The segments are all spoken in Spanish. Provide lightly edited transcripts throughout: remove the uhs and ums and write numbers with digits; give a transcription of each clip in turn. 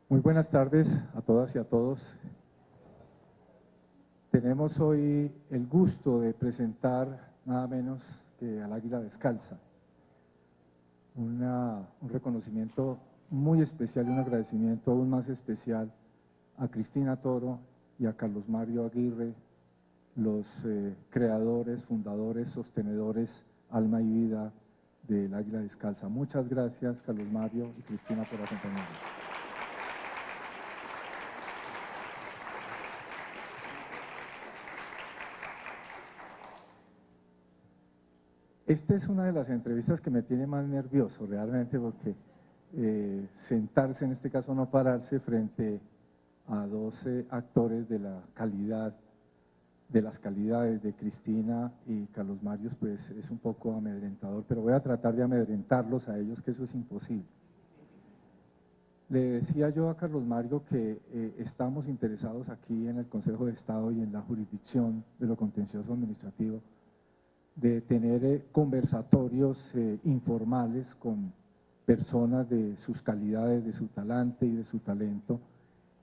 Muy buenas tardes a todas y a todos. Tenemos hoy el gusto de presentar nada menos que al Águila Descalza. Un reconocimiento muy especial y un agradecimiento aún más especial a Cristina Toro y a Carlos Mario Aguirre, los creadores, fundadores, sostenedores, alma y vida del Águila Descalza. Muchas gracias, Carlos Mario y Cristina, por acompañarnos. Esta es una de las entrevistas que me tiene más nervioso realmente, porque sentarse, en este caso no pararse, frente a 12 actores de la calidad, de las calidades de Cristina y Carlos Mario, pues es un poco amedrentador, pero voy a tratar de amedrentarlos a ellos, que eso es imposible. Le decía yo a Carlos Mario que estamos interesados aquí en el Consejo de Estado y en la jurisdicción de lo contencioso administrativo de tener conversatorios informales con personas de sus calidades, de su talante y de su talento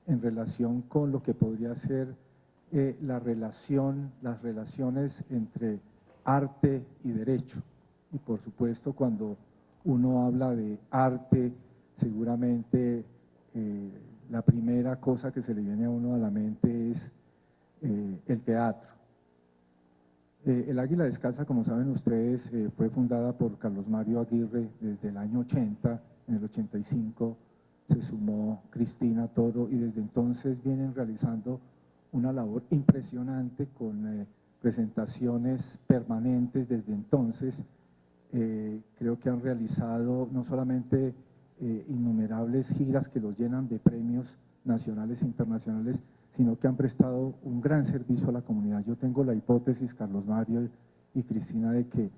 en relación con lo que podría ser las relaciones entre arte y derecho. Y por supuesto, cuando uno habla de arte, seguramente la primera cosa que se le viene a uno a la mente es el teatro. El Águila Descalza, como saben ustedes, fue fundada por Carlos Mario Aguirre desde el año 80, en el 85 se sumó Cristina Toro y desde entonces vienen realizando una labor impresionante con presentaciones permanentes desde entonces. Creo que han realizado no solamente innumerables giras que los llenan de premios nacionales e internacionales, sino que han prestado un gran servicio a la comunidad. Yo tengo la hipótesis, Carlos Mario y Cristina, de que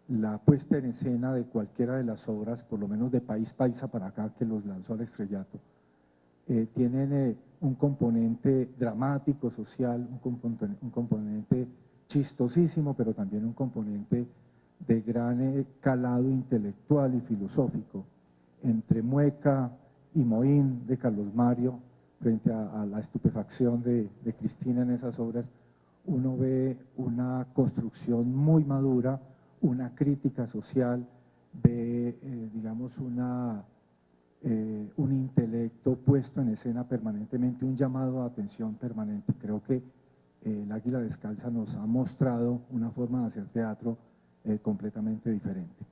la puesta en escena de cualquiera de las obras, por lo menos de País Paisa para acá, que los lanzó al estrellato, tienen un componente dramático, social, un componente chistosísimo, pero también un componente de gran calado intelectual y filosófico. Entre Mueca y Moín de Carlos Mario, frente a la estupefacción de Cristina en esas obras, uno ve una construcción muy madura, una crítica social, ve, digamos, un intelecto puesto en escena permanentemente, un llamado a atención permanente. Creo que el Águila Descalza nos ha mostrado una forma de hacer teatro completamente diferente.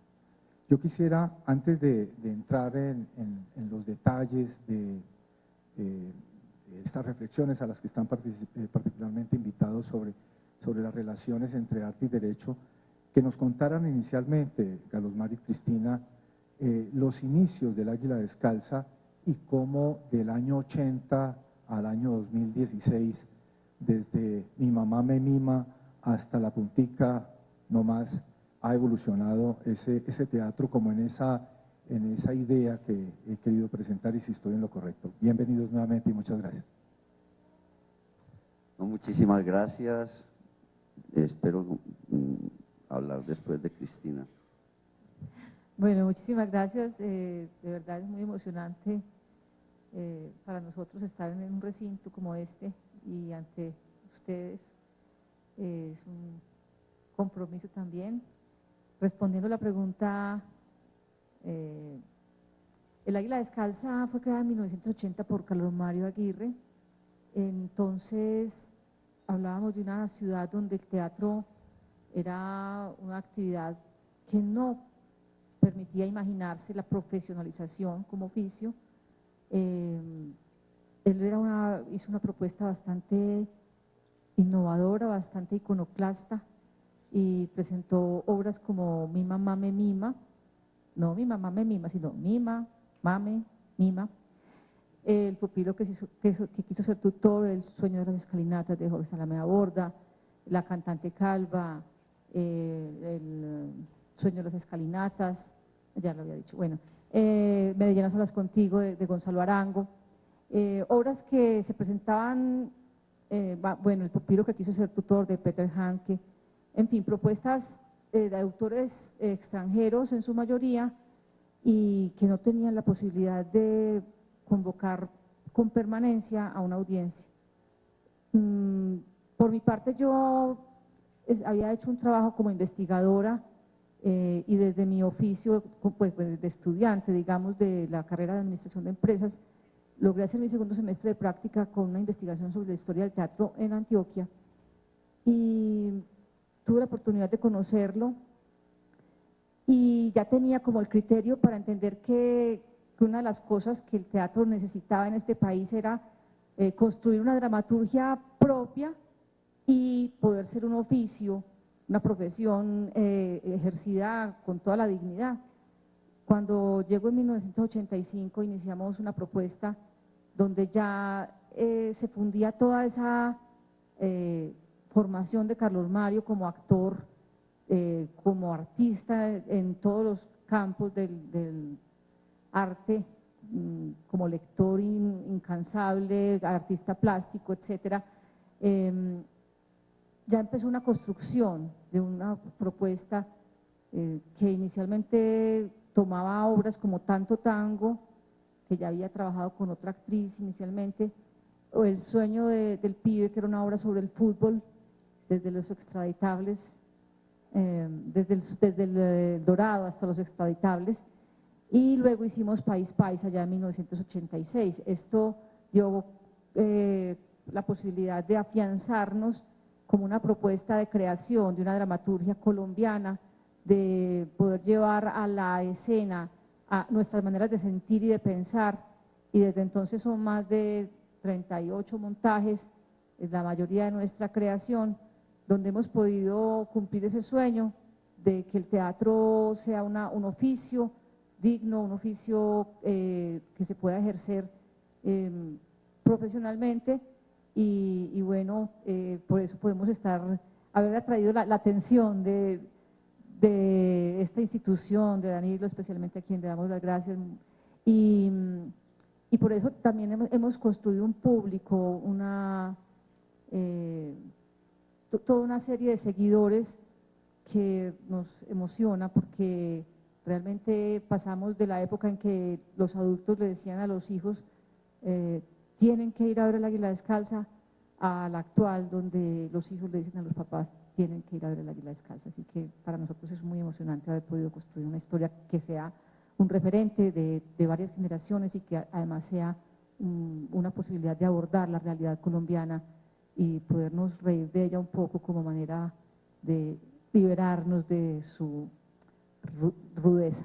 Yo quisiera, antes de entrar en los detalles de estas reflexiones a las que están particularmente invitados sobre las relaciones entre arte y derecho, que nos contaran inicialmente, Carlos Mario y Cristina, los inicios del Águila Descalza y cómo del año 80 al año 2016, desde Mi mamá me mima hasta La puntica no más, ha evolucionado ese teatro como en esa idea que he querido presentar, y si estoy en lo correcto. Bienvenidos nuevamente y muchas gracias. No, muchísimas gracias. Espero hablar después de Cristina. Bueno, muchísimas gracias. De verdad es muy emocionante para nosotros estar en un recinto como este y ante ustedes. Es un compromiso también. Respondiendo a la pregunta, el Águila Descalza fue creada en 1980 por Carlos Mario Aguirre. Entonces hablábamos de una ciudad donde el teatro era una actividad que no permitía imaginarse la profesionalización como oficio. Él hizo una propuesta bastante innovadora, bastante iconoclasta, y presentó obras como Mi mamá me mima, no Mi mamá me mima, sino Mima, Mame, Mima, El pupilo que quiso ser tutor, El sueño de las escalinatas de Jorge Salamea Borda, La cantante calva, El sueño de las escalinatas, ya lo había dicho, bueno, Medellín a solas contigo de Gonzalo Arango, obras que se presentaban, bueno, El pupilo que quiso ser tutor de Peter Hanke, en fin, propuestas de autores extranjeros en su mayoría y que no tenían la posibilidad de convocar con permanencia a una audiencia. Por mi parte yo había hecho un trabajo como investigadora y desde mi oficio pues, de estudiante, digamos, de la carrera de Administración de Empresas, logré hacer mi segundo semestre de práctica con una investigación sobre la historia del teatro en Antioquia y tuve la oportunidad de conocerlo y ya tenía como el criterio para entender que una de las cosas que el teatro necesitaba en este país era construir una dramaturgia propia y poder ser un oficio, una profesión ejercida con toda la dignidad. Cuando llegó en 1985 iniciamos una propuesta donde ya se fundía toda esa formación de Carlos Mario como actor, como artista en todos los campos del arte, como lector incansable, artista plástico, etcétera. Ya empezó una construcción de una propuesta que inicialmente tomaba obras como Tanto Tango, que ya había trabajado con otra actriz inicialmente, o El sueño del pibe, que era una obra sobre el fútbol, desde los extraditables, desde el Dorado hasta los extraditables, y luego hicimos País Paisa ya en 1986. Esto dio la posibilidad de afianzarnos como una propuesta de creación de una dramaturgia colombiana, de poder llevar a la escena a nuestras maneras de sentir y de pensar, y desde entonces son más de 38 montajes, la mayoría de nuestra creación, donde hemos podido cumplir ese sueño de que el teatro sea un oficio digno, un oficio que se pueda ejercer profesionalmente y bueno, por eso podemos haber atraído la atención de esta institución, de Danilo especialmente, a quien le damos las gracias, y por eso también hemos construido un público, toda una serie de seguidores que nos emociona porque realmente pasamos de la época en que los adultos le decían a los hijos tienen que ir a ver el Águila Descalza, a la actual donde los hijos le dicen a los papás tienen que ir a ver el Águila Descalza. Así que para nosotros es muy emocionante haber podido construir una historia que sea un referente de varias generaciones y que además sea una posibilidad de abordar la realidad colombiana y podernos reír de ella un poco como manera de liberarnos de su rudeza.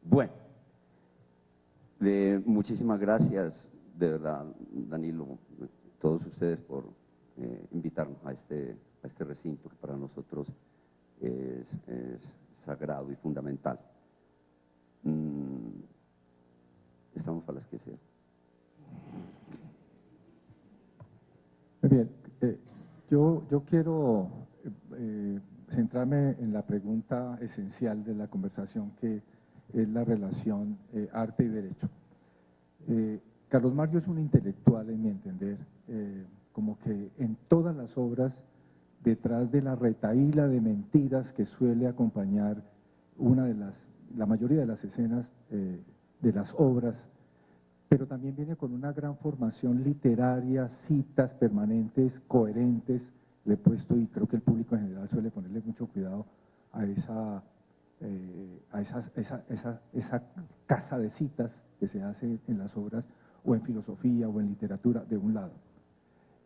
Bueno, muchísimas gracias, de verdad, Danilo, todos ustedes por invitarnos a este recinto que para nosotros es sagrado y fundamental. Estamos para las que sea. Muy bien, yo quiero centrarme en la pregunta esencial de la conversación, que es la relación arte y derecho. Carlos Mario es un intelectual, en mi entender, como que en todas las obras, detrás de la retahíla de mentiras que suele acompañar la mayoría de las escenas de las obras, pero también viene con una gran formación literaria, citas permanentes, coherentes. Le he puesto, y creo que el público en general suele ponerle mucho cuidado a esa casa de citas que se hace en las obras, o en filosofía o en literatura, de un lado.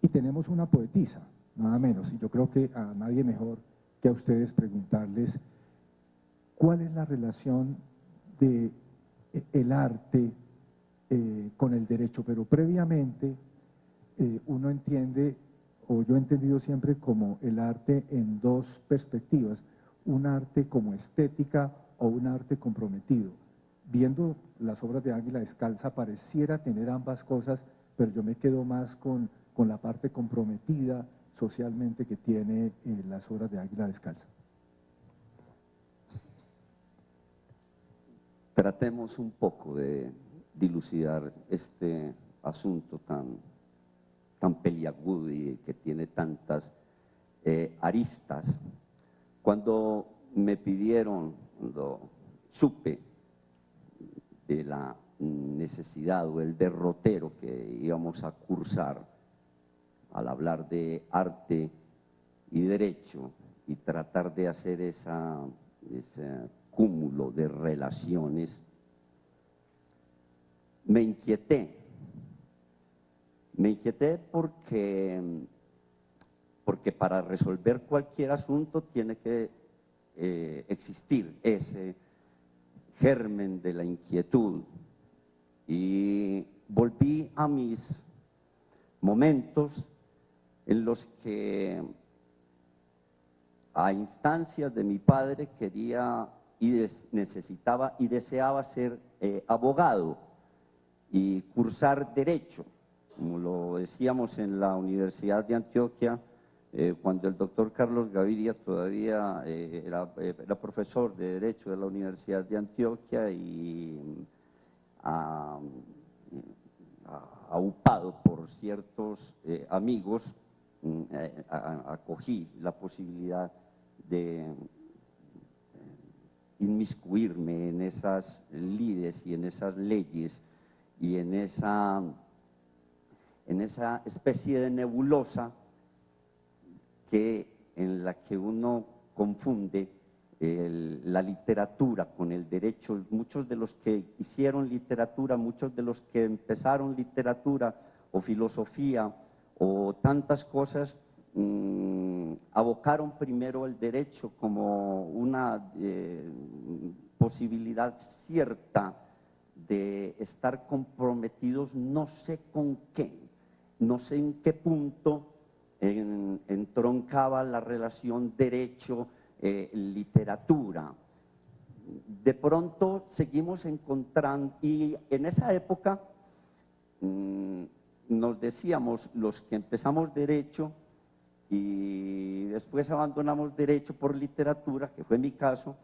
Y tenemos una poetisa, nada menos, y yo creo que a nadie mejor que a ustedes preguntarles cuál es la relación de el arte con el derecho, pero previamente uno entiende, o yo he entendido siempre como el arte en dos perspectivas, un arte como estética o un arte comprometido. Viendo las obras de Águila Descalza pareciera tener ambas cosas, pero yo me quedo más con la parte comprometida socialmente que tiene las obras de Águila Descalza. Tratemos un poco de dilucidar este asunto tan peliagudo y que tiene tantas aristas. Cuando me pidieron, cuando supe de la necesidad o el derrotero que íbamos a cursar al hablar de arte y derecho y tratar de hacer ese cúmulo de relaciones, me inquieté porque para resolver cualquier asunto tiene que existir ese germen de la inquietud, y volví a mis momentos en los que a instancias de mi padre quería y necesitaba y deseaba ser abogado y cursar derecho, como lo decíamos en la Universidad de Antioquia, cuando el doctor Carlos Gaviria todavía era profesor de Derecho de la Universidad de Antioquia y aupado por ciertos amigos, acogí la posibilidad de inmiscuirme en esas lides y en esas leyes y en esa especie de nebulosa en la que uno confunde la literatura con el derecho. Muchos de los que hicieron literatura, muchos de los que empezaron literatura o filosofía o tantas cosas, abocaron primero el derecho como una posibilidad cierta de estar comprometidos no sé con qué, no sé en qué punto entroncaba la relación derecho-literatura. De pronto seguimos encontrando, y en esa época nos decíamos, los que empezamos derecho y después abandonamos derecho por literatura, que fue mi caso,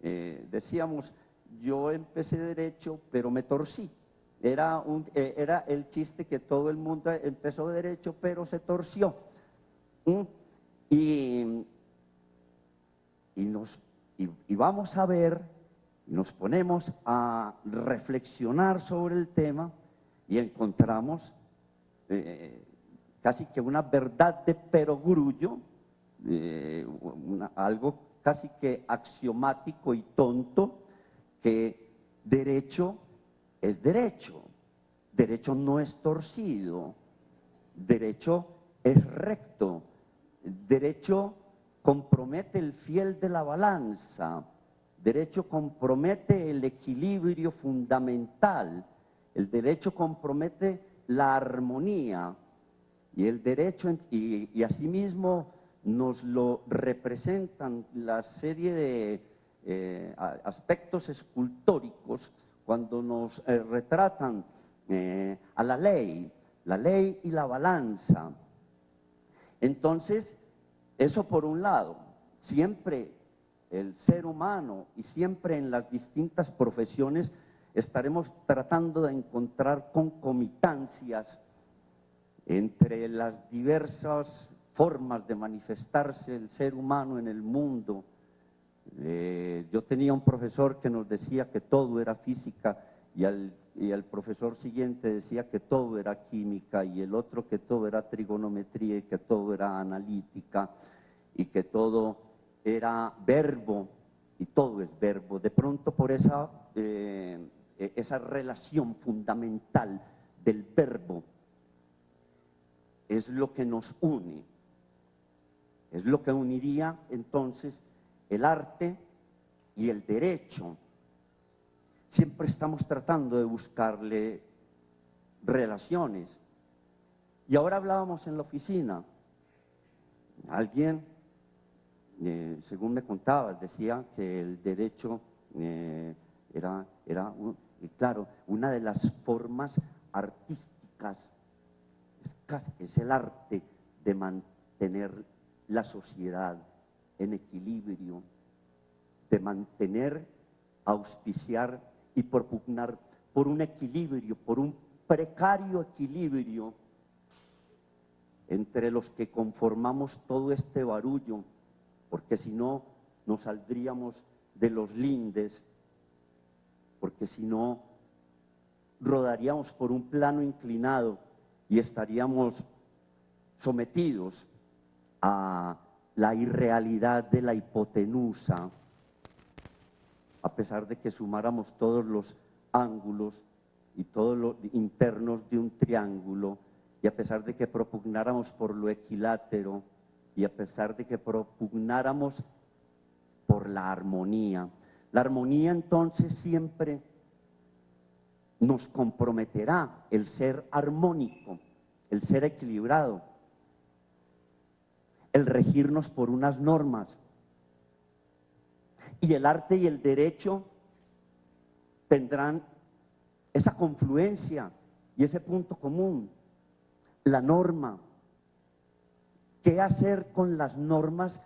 decíamos, yo empecé derecho pero me torcí. Era el chiste que todo el mundo empezó derecho pero se torció. Y vamos a ver, nos ponemos a reflexionar sobre el tema y encontramos casi que una verdad de perogrullo, algo casi que axiomático y tonto, que derecho es derecho, derecho no es torcido, derecho es recto, derecho compromete el fiel de la balanza, derecho compromete el equilibrio fundamental, el derecho compromete la armonía, y el derecho, y asimismo nos lo representan la serie de aspectos escultóricos cuando nos retratan a la ley y la balanza. Entonces, eso por un lado, siempre el ser humano y siempre en las distintas profesiones estaremos tratando de encontrar concomitancias entre las diversas formas de manifestarse el ser humano en el mundo. Yo tenía un profesor que nos decía que todo era física y el profesor siguiente decía que todo era química y el otro que todo era trigonometría y que todo era analítica y que todo era verbo y todo es verbo. De pronto por esa relación fundamental del verbo es lo que nos une, es lo que uniría entonces el arte y el derecho. Siempre estamos tratando de buscarle relaciones. Y ahora hablábamos en la oficina, alguien, según me contabas, decía que el derecho era claro, una de las formas artísticas, es el arte de mantener la sociedad en equilibrio, de mantener, auspiciar y propugnar por un equilibrio, por un precario equilibrio entre los que conformamos todo este barullo, porque si no nos saldríamos de los lindes, porque si no rodaríamos por un plano inclinado y estaríamos sometidos a la irrealidad de la hipotenusa, a pesar de que sumáramos todos los ángulos y todos los internos de un triángulo, y a pesar de que propugnáramos por lo equilátero, y a pesar de que propugnáramos por la armonía. La armonía entonces siempre nos comprometerá el ser armónico, el ser equilibrado, el regirnos por unas normas. Y el arte y el derecho tendrán esa confluencia y ese punto común, la norma. ¿Qué hacer con las normas,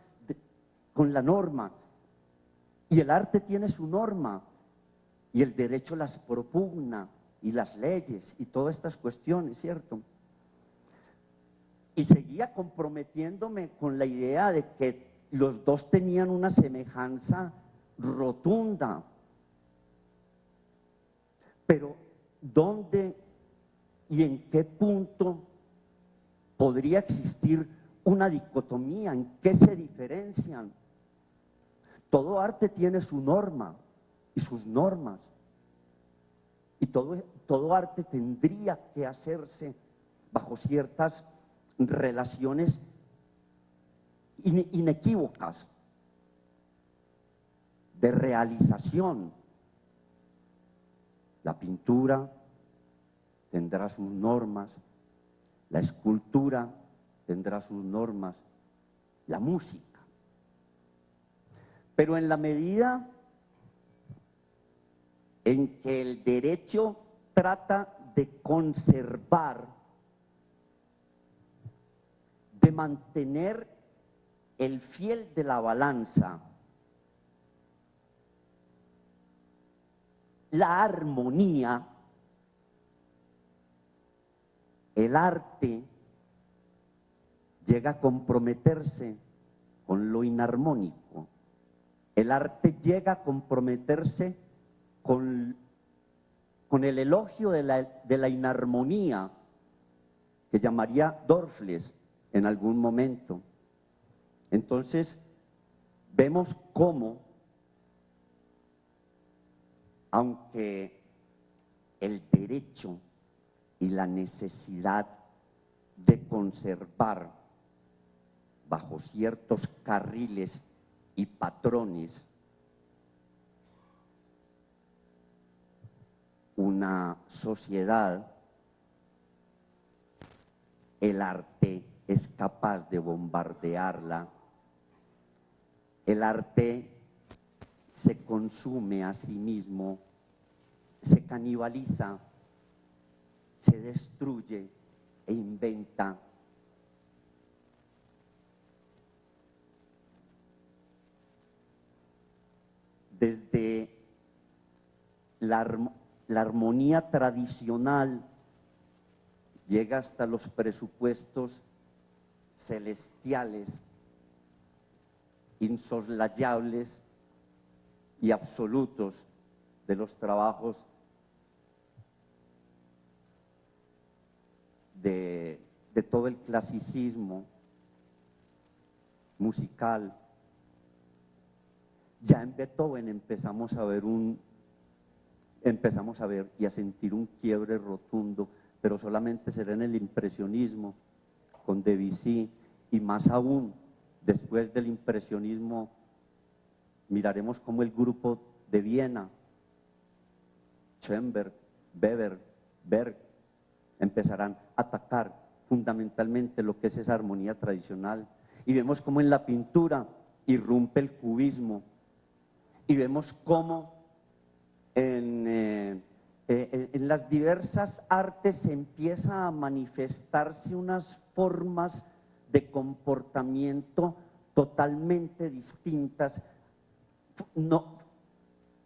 con la norma? Y el arte tiene su norma, y el derecho las propugna, y las leyes, y todas estas cuestiones, ¿cierto? Y seguía comprometiéndome con la idea de que los dos tenían una semejanza rotunda. Pero, ¿dónde y en qué punto podría existir una dicotomía? ¿En qué se diferencian? Todo arte tiene su norma y sus normas. Y todo arte tendría que hacerse bajo ciertas relaciones inequívocas de realización. La pintura tendrá sus normas, la escultura tendrá sus normas, la música. Pero en la medida en que el derecho trata de conservar, de mantener el fiel de la balanza, la armonía, el arte llega a comprometerse con lo inarmónico. El arte llega a comprometerse con el elogio de la inarmonía que llamaría Dorfles en algún momento. Entonces, vemos cómo, aunque el derecho y la necesidad de conservar bajo ciertos carriles y patrones una sociedad, el arte es capaz de bombardearla, el arte se consume a sí mismo, se canibaliza, se destruye e inventa. Desde la armonía tradicional llega hasta los presupuestos celestiales, insoslayables y absolutos de los trabajos de todo el clasicismo musical. Ya en Beethoven empezamos a ver y a sentir un quiebre rotundo, pero solamente será en el impresionismo, con Debussy, y más aún, después del impresionismo, miraremos cómo el grupo de Viena, Schoenberg, Weber, Berg, empezarán a atacar fundamentalmente lo que es esa armonía tradicional. Y vemos cómo en la pintura irrumpe el cubismo, y vemos cómo en las diversas artes empieza a manifestarse unas formas de comportamiento totalmente distintas,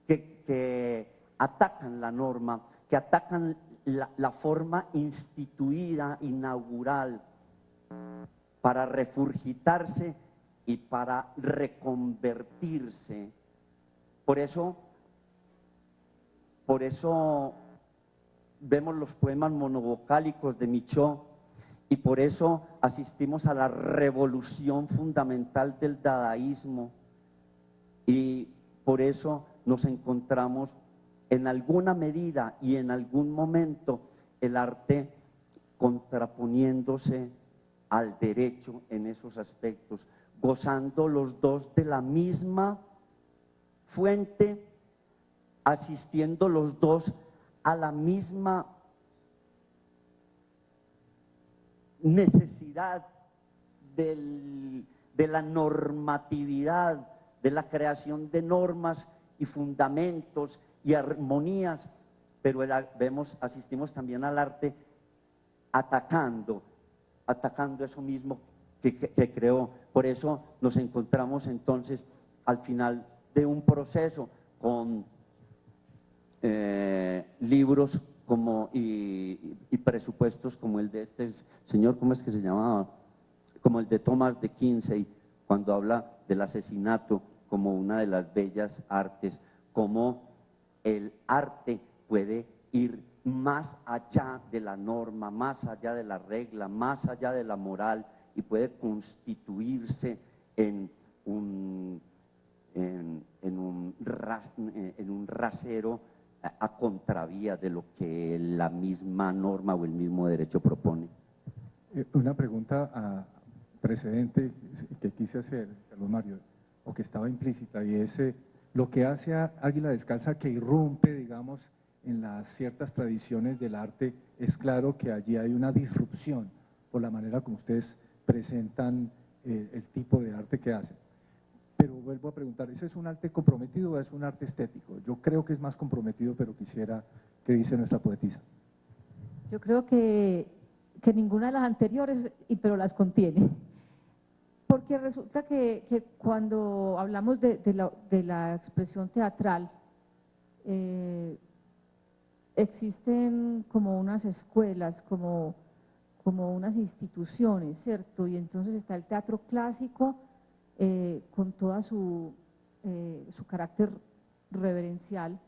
que atacan la norma, que atacan la forma instituida, inaugural, para refurgitarse y para reconvertirse. Por eso vemos los poemas monovocálicos de Michaud, y por eso asistimos a la revolución fundamental del dadaísmo, y por eso nos encontramos en alguna medida y en algún momento el arte contraponiéndose al derecho en esos aspectos, gozando los dos de la misma fuente, asistiendo los dos a la misma necesidad de la normatividad, de la creación de normas y fundamentos y armonías, pero asistimos también al arte atacando eso mismo que creó. Por eso nos encontramos entonces al final de un proceso con libros y presupuestos como el de este señor, ¿cómo es que se llamaba? Como el de Thomas de Quincey, cuando habla del asesinato como una de las bellas artes, como el arte puede ir más allá de la norma, más allá de la regla, más allá de la moral, y puede constituirse en un rasero a contravía de lo que la misma norma o el mismo derecho propone. Una pregunta precedente que quise hacer, Carlos Mario, o que estaba implícita, y es lo que hace a Águila Descalza, que irrumpe, digamos, en las ciertas tradiciones del arte. Es claro que allí hay una disrupción por la manera como ustedes presentan el tipo de arte que hacen. Pero vuelvo a preguntar, ¿ese es un arte comprometido o es un arte estético? Yo creo que es más comprometido, pero quisiera que dice nuestra poetisa. Yo creo que ninguna de las anteriores, pero las contiene. Porque resulta que cuando hablamos de la expresión teatral, existen como unas escuelas, como unas instituciones, ¿cierto? Y entonces está el teatro clásico con toda su carácter reverencial,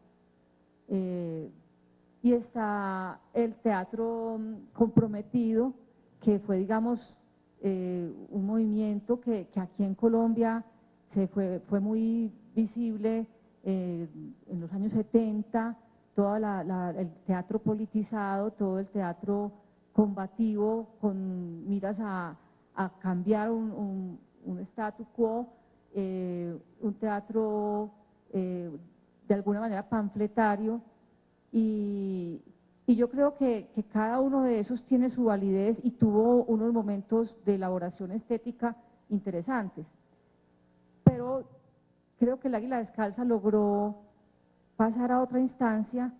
y está el teatro comprometido, que fue, digamos, un movimiento que aquí en Colombia fue muy visible en los años 70, todo el teatro politizado, todo el teatro combativo con miras a cambiar un statu quo, un teatro de alguna manera panfletario, y yo creo que cada uno de esos tiene su validez y tuvo unos momentos de elaboración estética interesantes. Pero creo que el Águila Descalza logró pasar a otra instancia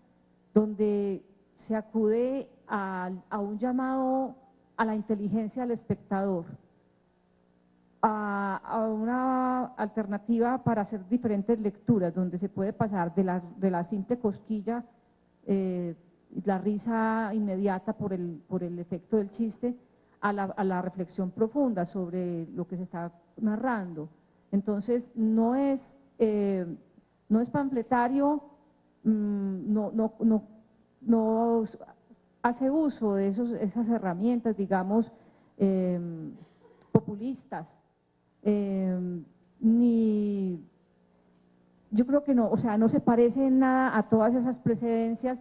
donde se acude a un llamado a la inteligencia del espectador, a una alternativa para hacer diferentes lecturas, donde se puede pasar de la simple cosquilla, la risa inmediata por el efecto del chiste, a la reflexión profunda sobre lo que se está narrando. Entonces, no es panfletario, no hace uso de esas herramientas, digamos, populistas, ni… Yo creo que no, o sea, no se parece en nada a todas esas precedencias,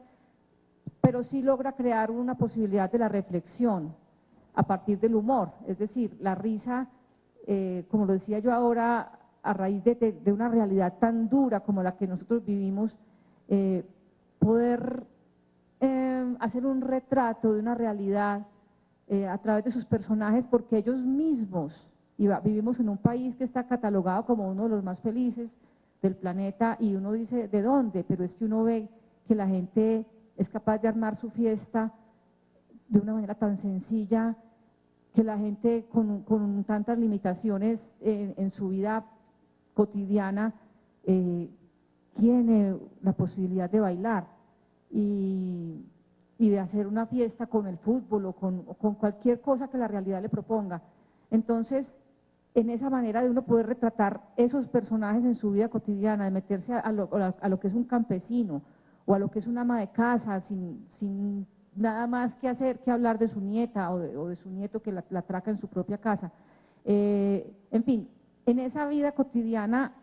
pero sí logra crear una posibilidad de la reflexión a partir del humor. Es decir, la risa, como lo decía yo ahora, a raíz de una realidad tan dura como la que nosotros vivimos, poder hacer un retrato de una realidad a través de sus personajes, porque ellos mismos, vivimos en un país que está catalogado como uno de los más felices del planeta, y uno dice, ¿de dónde? Pero es que uno ve que la gente es capaz de armar su fiesta de una manera tan sencilla, que la gente con tantas limitaciones en su vida cotidiana tiene la posibilidad de bailar y de hacer una fiesta con el fútbol o con cualquier cosa que la realidad le proponga. Entonces, en esa manera de uno poder retratar esos personajes en su vida cotidiana, de meterse a lo que es un campesino, o a lo que es una ama de casa, sin nada más que hacer que hablar de su nieta o de su nieto que la atraca en su propia casa. En fin, en esa vida cotidiana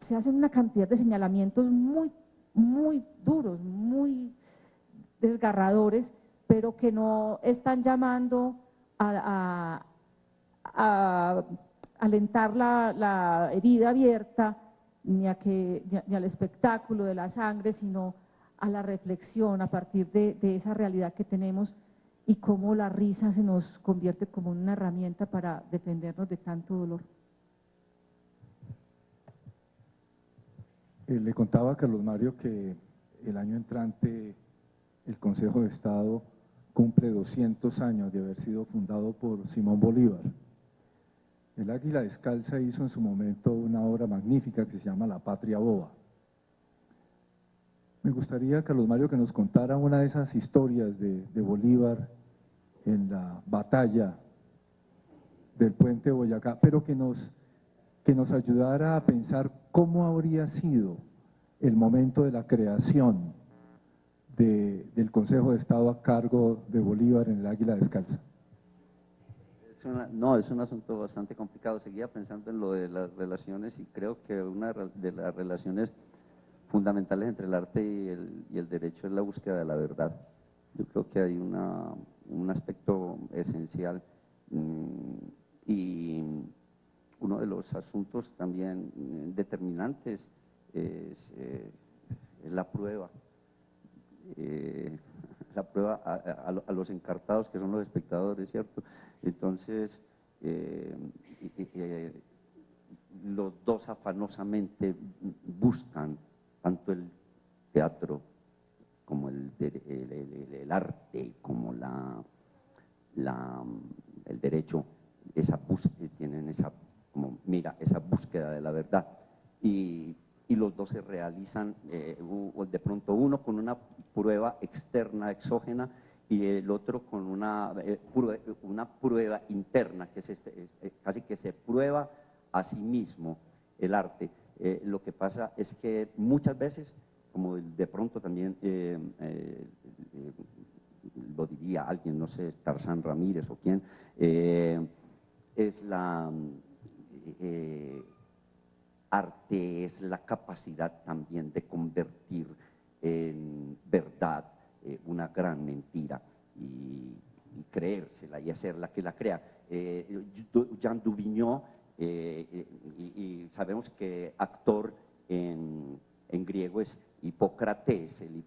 se hacen una cantidad de señalamientos muy duros, muy desgarradores, pero que no están llamando a alentar la herida abierta, ni al espectáculo de la sangre, sino a la reflexión a partir de esa realidad que tenemos y cómo la risa se nos convierte como en una herramienta para defendernos de tanto dolor. Le contaba a Carlos Mario que el año entrante el Consejo de Estado cumple 200 años de haber sido fundado por Simón Bolívar. El Águila Descalza hizo en su momento una obra magnífica que se llama La Patria Boba. Me gustaría, Carlos Mario, que nos contara una de esas historias de Bolívar en la batalla del puente de Boyacá, pero que nos ayudara a pensar cómo habría sido el momento de la creación del Consejo de Estado a cargo de Bolívar en el Águila Descalza. No, es un asunto bastante complicado. Seguía pensando en lo de las relaciones y creo que una de las relaciones fundamentales entre el arte y el derecho es la búsqueda de la verdad. Yo creo que hay un aspecto esencial y uno de los asuntos también determinantes es la prueba. La prueba a los encartados que son los espectadores, ¿cierto? Entonces, los dos afanosamente buscan tanto el teatro como el arte, como el derecho, tienen esa búsqueda de la verdad. Y los dos se realizan, de pronto uno con una prueba externa, exógena, y el otro con una prueba interna, que es casi que se prueba a sí mismo el arte. Lo que pasa es que muchas veces, como de pronto también lo diría alguien, no sé, Tarzán Ramírez o quién, es arte es la capacidad también de convertir en verdad una gran mentira y creérsela y hacerla que la crea. Jean Duvigneau, y sabemos que actor en griego es Hipócrates, el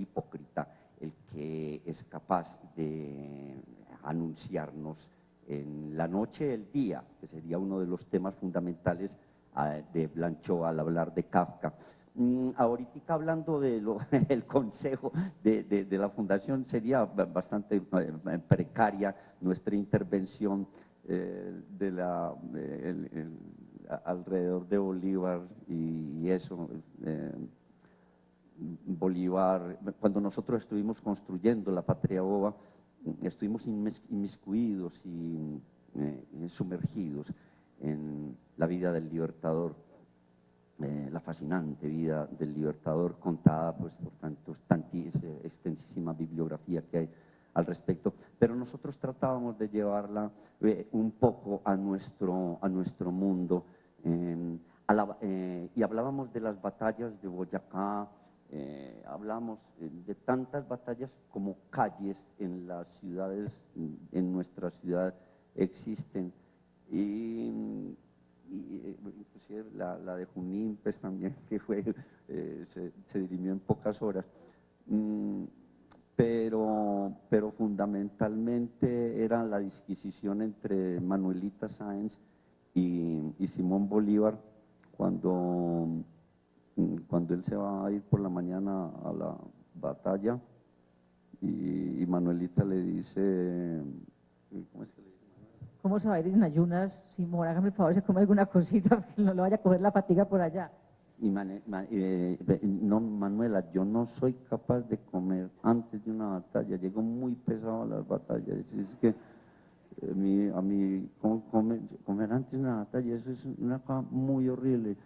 hipócrita, el que es capaz de anunciarnos en la noche el día, que sería uno de los temas fundamentales de Blanchot al hablar de Kafka. Ahorita hablando del consejo de la fundación, sería bastante precaria nuestra intervención alrededor de Bolívar y eso. Bolívar, cuando nosotros estuvimos construyendo la Patria Boba, estuvimos inmiscuidos y sumergidos en la vida del Libertador, la fascinante vida del Libertador contada pues por extensísima bibliografía que hay al respecto, pero nosotros tratábamos de llevarla un poco a nuestro mundo y hablábamos de las batallas de Boyacá. Hablamos de tantas batallas como calles en las ciudades, en nuestra ciudad existen, y inclusive la de Junín pues también, que se dirimió en pocas horas, pero fundamentalmente era la disquisición entre Manuelita Sáenz y Simón Bolívar cuando él se va a ir por la mañana a la batalla y Manuelita le dice, ¿cómo es que le dice Manuela? ¿Cómo se va a ir en ayunas, Simón? Hágame el favor, se come alguna cosita, que no le vaya a coger la fatiga por allá. Y no, Manuela, yo no soy capaz de comer antes de una batalla, llego muy pesado a las batallas, es que a mí comer antes de una batalla, eso es una cosa muy horrible.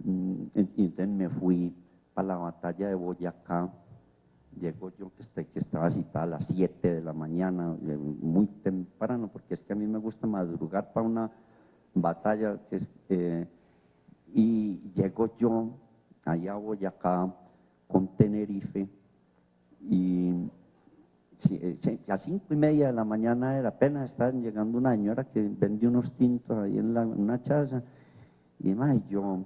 Y entonces me fui para la batalla de Boyacá. Llego yo, que estaba citada a las 7 de la mañana, muy temprano, porque es que a mí me gusta madrugar para una batalla, y llego yo allá a Boyacá con Tenerife, y a 5:30 de la mañana era, apenas estaban llegando una señora que vendía unos tintos ahí en una chaza, y más, yo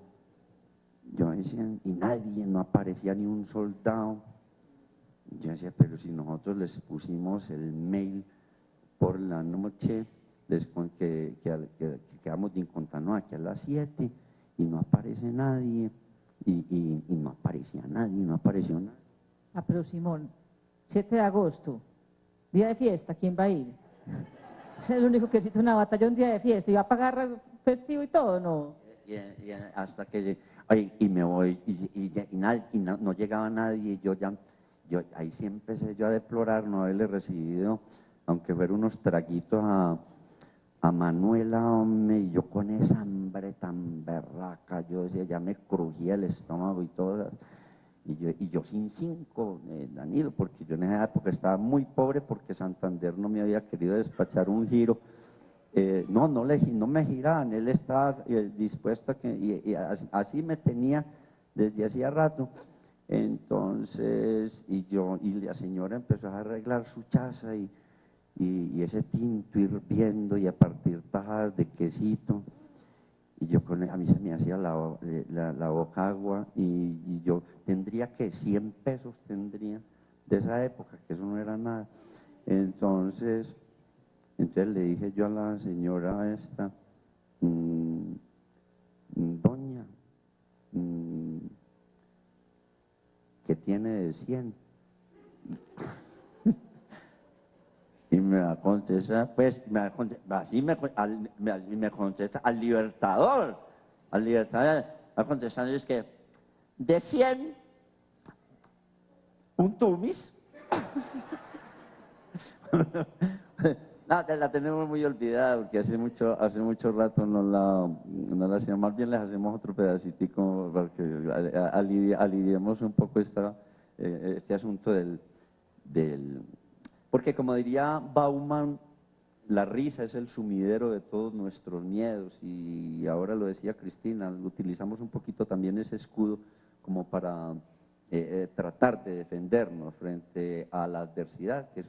decía, y nadie, no aparecía ni un soldado. Yo decía, pero si nosotros les pusimos el mail por la noche, que quedamos de encontrarnos aquí a las 7 y no aparece nadie, y no aparecía nadie, no apareció nadie. Ah, pero Simón, 7 de agosto, día de fiesta, ¿quién va a ir? Es el único que cita una batalla un día de fiesta y va a pagar festivo y todo, ¿no? Y hasta que ay, y me voy, y no llegaba nadie, y yo ahí sí empecé yo a deplorar no haberle recibido, aunque fueron unos traguitos a Manuela, hombre, y yo con esa hambre tan berraca, yo decía, ya me crujía el estómago y todo, y yo sin 5, Danilo, porque yo en esa época estaba muy pobre porque Santander no me había querido despachar un giro. No me giraban, él estaba dispuesto a que, y así me tenía desde hacía rato. Entonces, y la señora empezó a arreglar su chaza y ese tinto hirviendo y a partir tajadas de quesito. Y yo a mí se me hacía la boca agua, y yo tendría que 100 pesos tendría de esa época, que eso no era nada. Entonces le dije yo a la señora esta, doña, ¿qué tiene de 100? Y me va a contestar, pues, me contesta al Libertador, va contestando, es que, de 100, un tumis. No, la tenemos muy olvidada porque hace mucho rato no la hacemos, más bien les hacemos otro pedacitico para que aliviemos un poco este asunto porque como diría Bauman, la risa es el sumidero de todos nuestros miedos, y ahora lo decía Cristina, utilizamos un poquito también ese escudo como para tratar de defendernos frente a la adversidad, que es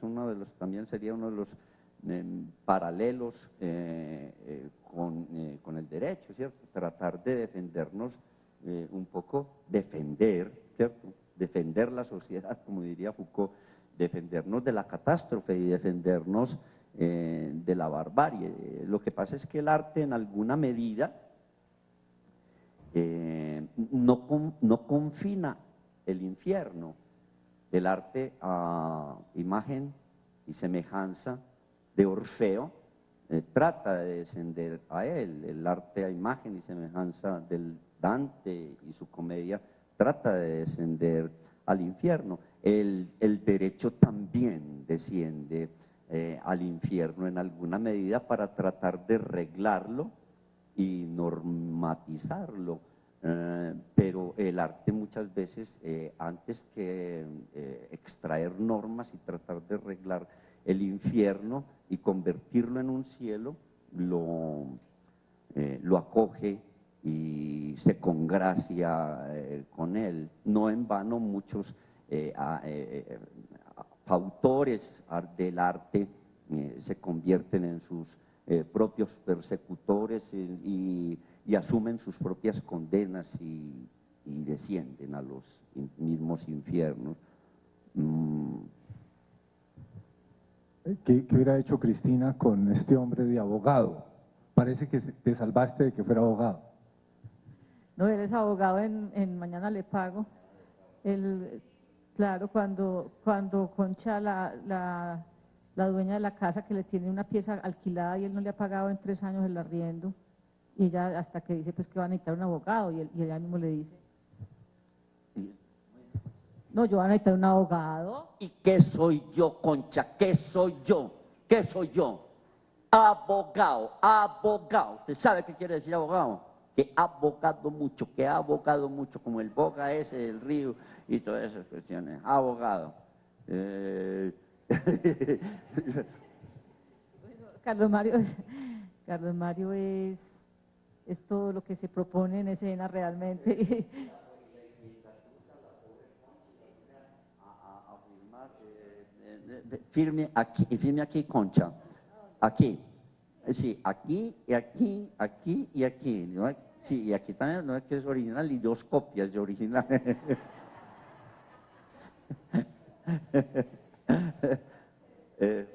también sería uno de los paralelos con el derecho, ¿cierto? Tratar de defendernos un poco, ¿cierto? Defender la sociedad, como diría Foucault, defendernos de la catástrofe y defendernos de la barbarie. Lo que pasa es que el arte en alguna medida no confina el infierno. El arte a imagen y semejanza de Orfeo trata de descender a él. El arte a imagen y semejanza del Dante y su comedia trata de descender al infierno. El derecho también desciende al infierno en alguna medida para tratar de reglarlo y normatizarlo. Pero el arte muchas veces, antes que extraer normas y tratar de arreglar el infierno y convertirlo en un cielo, lo acoge y se congracia con él. No en vano muchos autores del arte se convierten en sus propios persecutores y asumen sus propias condenas y descienden a los mismos infiernos. ¿Qué hubiera hecho Cristina con este hombre de abogado? Parece que te salvaste de que fuera abogado. No, él es abogado en Mañana le pago. Claro, cuando Concha, la dueña de la casa, que le tiene una pieza alquilada y él no le ha pagado en 3 años el arriendo, y ella hasta que dice pues que va a necesitar un abogado, y ella mismo le dice, no, yo voy a necesitar un abogado. ¿Y qué soy yo, Concha? ¿Qué soy yo? ¿Qué soy yo? Abogado. ¿Usted sabe qué quiere decir abogado? que ha abogado mucho, como el boga ese del río y todas esas cuestiones, ha abogado. Bueno, Carlos Mario es todo lo que se propone en escena realmente. Firme aquí, Concha. Aquí. Sí, aquí y aquí, aquí y aquí. ¿No? Sí, y aquí también no es que es original y 2 copias de original. Pero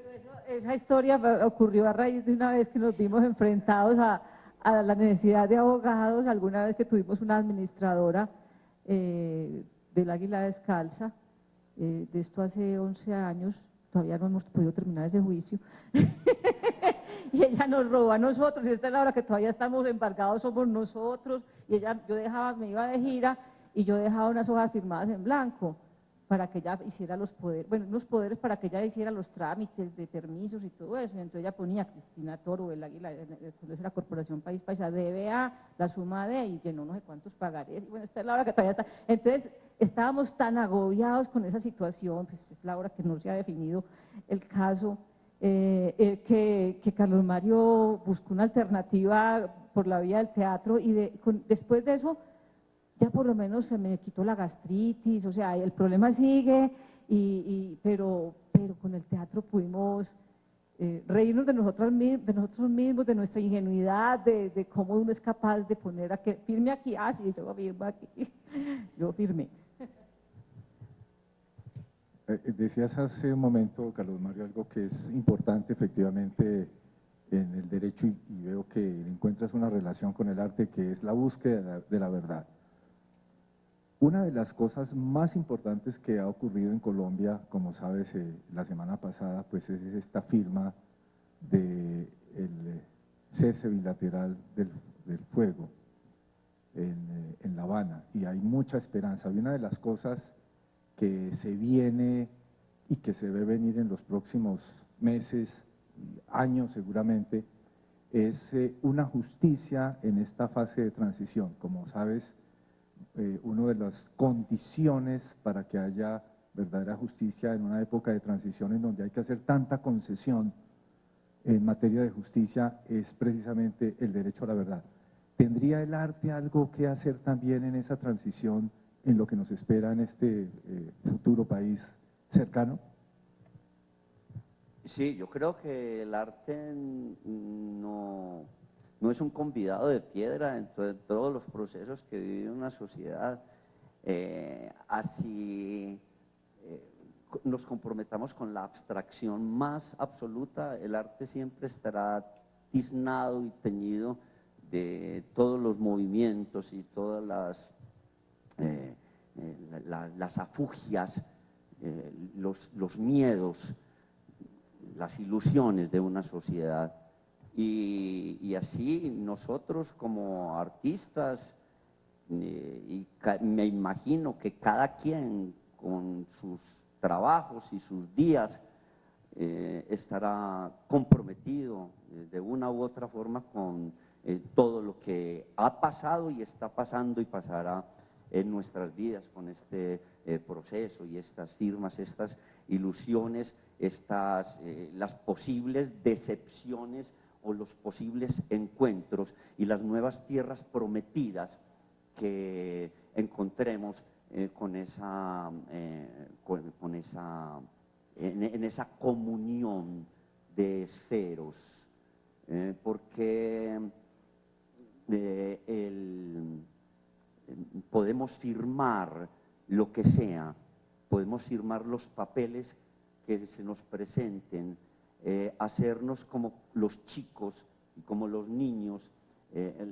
esa historia ocurrió a raíz de una vez que nos vimos enfrentados a la necesidad de abogados, alguna vez que tuvimos una administradora del Águila Descalza, de esto hace 11 años, todavía no hemos podido terminar ese juicio, y ella nos robó a nosotros, y esta es la hora que todavía estamos embargados, somos nosotros, y me iba de gira, y yo dejaba unas hojas firmadas en blanco, para que ella hiciera los poderes, bueno, unos poderes para que ella hiciera los trámites de permisos y todo eso, y entonces ella ponía Cristina Toro, el Águila, de la Corporación País Paisa, debe a la suma de, y llenó no sé cuántos pagarés, y bueno, esta es la hora que todavía está, entonces estábamos tan agobiados con esa situación, pues es la hora que no se ha definido el caso, que Carlos Mario buscó una alternativa por la vía del teatro, y después de eso, ya por lo menos se me quitó la gastritis, o sea, el problema sigue, pero con el teatro pudimos reírnos de nosotros mismos, de nuestra ingenuidad, de cómo uno es capaz de poner a que firme aquí, sí, yo firmo aquí, yo firmé. Decías hace un momento, Carlos Mario, algo que es importante efectivamente en el derecho y veo que encuentras una relación con el arte, que es la búsqueda de la verdad. Una de las cosas más importantes que ha ocurrido en Colombia, como sabes, la semana pasada, pues es esta firma del cese bilateral del fuego en La Habana, y hay mucha esperanza. Y una de las cosas que se viene y que se ve venir en los próximos meses, años seguramente, es una justicia en esta fase de transición. Como sabes, una de las condiciones para que haya verdadera justicia en una época de transición en donde hay que hacer tanta concesión en materia de justicia es precisamente el derecho a la verdad. ¿Tendría el arte algo que hacer también en esa transición, en lo que nos espera en este futuro país cercano? Sí, yo creo que el arte no es un convidado de piedra en todos los procesos que vive una sociedad. Así nos comprometamos con la abstracción más absoluta, el arte siempre estará tiznado y teñido de todos los movimientos y todas las afugias, los miedos, las ilusiones de una sociedad. Y así nosotros como artistas, me imagino que cada quien con sus trabajos y sus días estará comprometido de una u otra forma con todo lo que ha pasado y está pasando y pasará en nuestras vidas con este proceso y estas firmas, estas ilusiones, las posibles decepciones o los posibles encuentros y las nuevas tierras prometidas que encontremos en esa comunión de esferos, porque podemos firmar lo que sea, podemos firmar los papeles que se nos presenten, hacernos como los chicos y como los niños,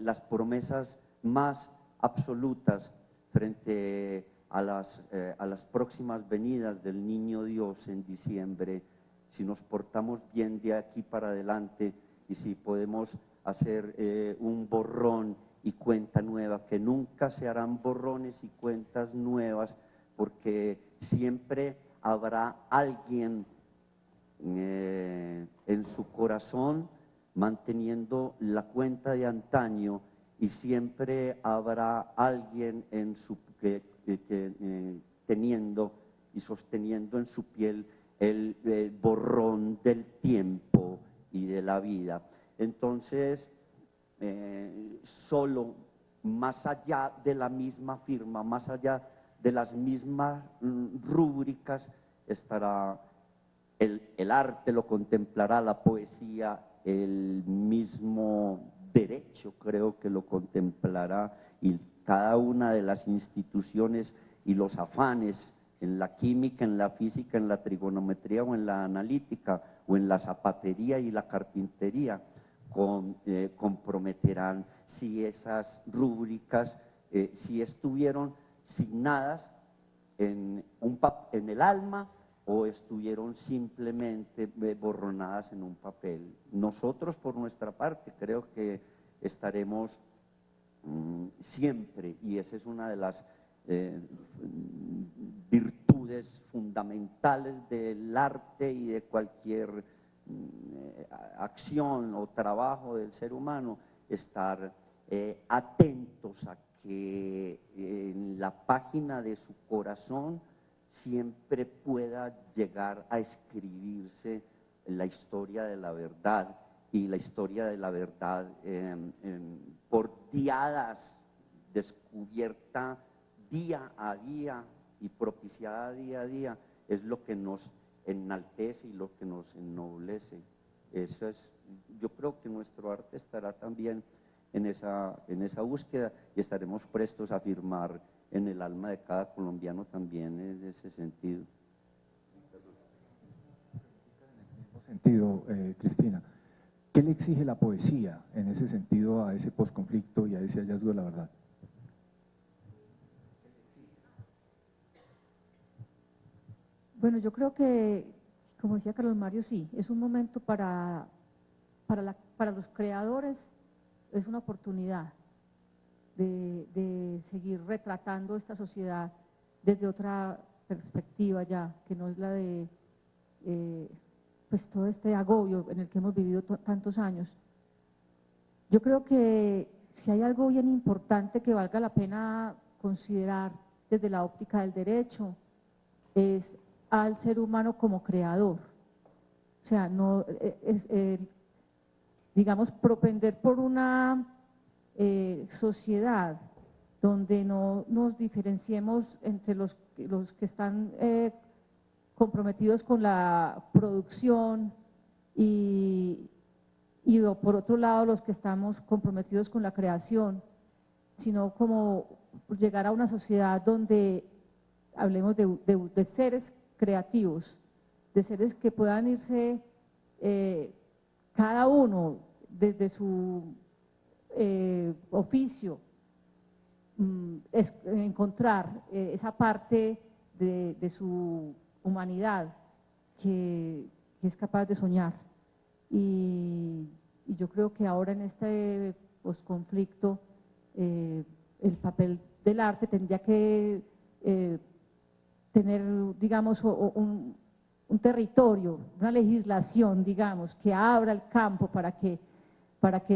las promesas más absolutas frente a las próximas venidas del Niño Dios en diciembre, si nos portamos bien de aquí para adelante y si podemos hacer un borrón y cuenta nueva, que nunca se harán borrones y cuentas nuevas, porque siempre habrá alguien en su corazón manteniendo la cuenta de antaño y siempre habrá alguien teniendo y sosteniendo en su piel el borrón del tiempo y de la vida. Entonces, solo más allá de la misma firma, más allá de las mismas rúbricas, estará el arte, lo contemplará la poesía, el mismo derecho creo que lo contemplará, y cada una de las instituciones y los afanes en la química, en la física, en la trigonometría o en la analítica o en la zapatería y la carpintería comprometerán si esas rúbricas, si estuvieron signadas en el alma o estuvieron simplemente borronadas en un papel. Nosotros, por nuestra parte, creo que estaremos siempre, y esa es una de las virtudes fundamentales del arte y de cualquier acción o trabajo del ser humano, estar atentos a que en la página de su corazón siempre pueda llegar a escribirse la historia de la verdad, y la historia de la verdad por diadas descubierta día a día y propiciada día a día, es lo que nos enaltece y lo que nos ennoblece. Eso es, yo creo que nuestro arte estará también en esa búsqueda, y estaremos prestos a firmar en el alma de cada colombiano también en ese sentido. En el mismo sentido, Cristina, ¿qué le exige la poesía en ese sentido a ese posconflicto y a ese hallazgo de la verdad? Bueno, yo creo que, como decía Carlos Mario, sí, es un momento para los creadores, es una oportunidad de seguir retratando esta sociedad desde otra perspectiva ya, que no es la de pues todo este agobio en el que hemos vivido tantos años. Yo creo que si hay algo bien importante que valga la pena considerar desde la óptica del derecho, es al ser humano como creador. O sea, no digamos, propender por una sociedad donde no nos diferenciemos entre los que están comprometidos con la producción y por otro lado los que estamos comprometidos con la creación, sino como llegar a una sociedad donde hablemos de seres creativos, de seres que puedan irse cada uno desde su oficio, encontrar esa parte de su humanidad que es capaz de soñar. Y yo creo que ahora en este posconflicto el papel del arte tendría que tener, digamos, un territorio, una legislación, digamos, que abra el campo para que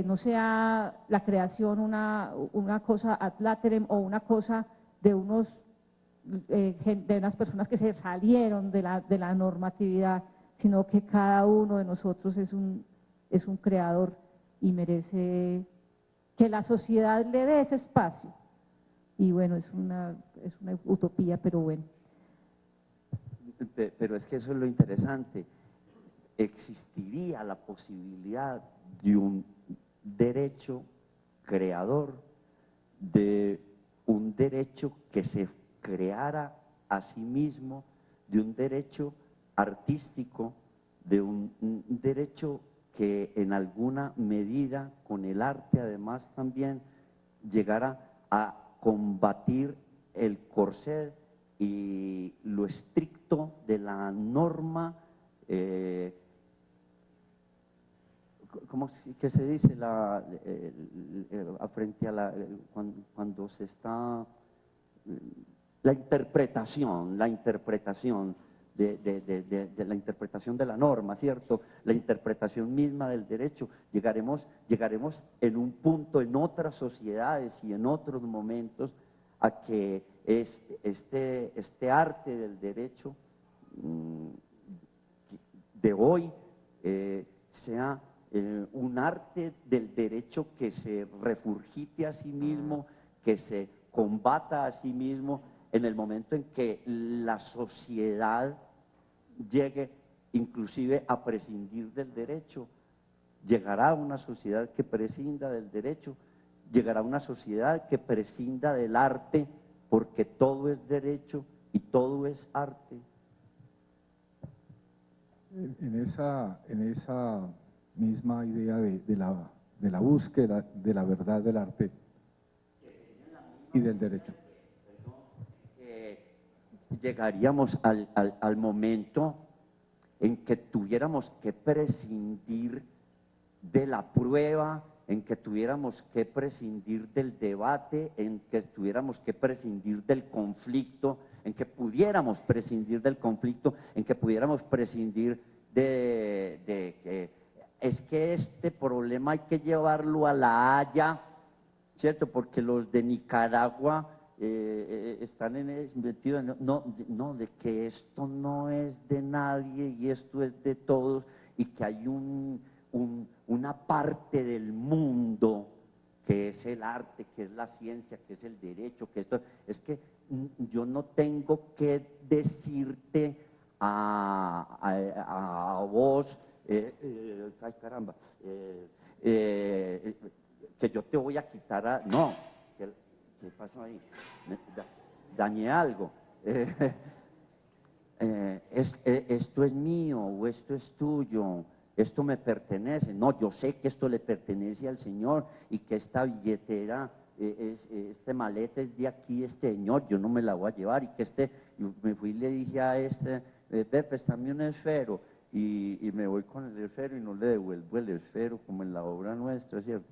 no sea la creación una cosa ad laterem o una cosa de unas personas que se salieron de la normatividad, sino que cada uno de nosotros es un creador y merece que la sociedad le dé ese espacio. Y bueno, es una utopía, pero bueno. Pero es que eso es lo interesante. Existiría la posibilidad de un derecho creador, de un derecho que se creara a sí mismo, de un derecho artístico, de un derecho que en alguna medida con el arte además también llegara a combatir el corsé y lo estricto de la norma, ¿cómo que se dice frente a cuando se está la interpretación de la interpretación de la norma, ¿cierto? La interpretación misma del derecho. Llegaremos en un punto, en otras sociedades y en otros momentos, a que este arte del derecho de hoy sea un arte del derecho que se refurgite a sí mismo, que se combata a sí mismo en el momento en que la sociedad llegue inclusive a prescindir del derecho. Llegará una sociedad que prescinda del derecho, llegará una sociedad que prescinda del arte, porque todo es derecho y todo es arte. En esa misma idea de la búsqueda de la verdad del arte y del derecho. Llegaríamos al momento en que tuviéramos que prescindir de la prueba, en que tuviéramos que prescindir del debate, en que tuviéramos que prescindir del conflicto, en que pudiéramos prescindir del conflicto, en que pudiéramos prescindir es que este problema hay que llevarlo a La Haya, ¿cierto? Porque los de Nicaragua están metidos en no, de que esto no es de nadie y esto es de todos, y que hay una parte del mundo que es el arte, que es la ciencia, que es el derecho, que esto es que yo no tengo que decirte a vos, ay caramba, que yo te voy a quitar no, ¿qué pasó ahí? Dañé algo. Esto es mío o esto es tuyo, esto me pertenece. No, yo sé que esto le pertenece al Señor y que esta billetera, este maleta es de aquí, este señor, yo no me la voy a llevar. Y que yo me fui y le dije a préstame un esfero, y me voy con el esfero y no le devuelvo el esfero, como en la obra nuestra, ¿cierto?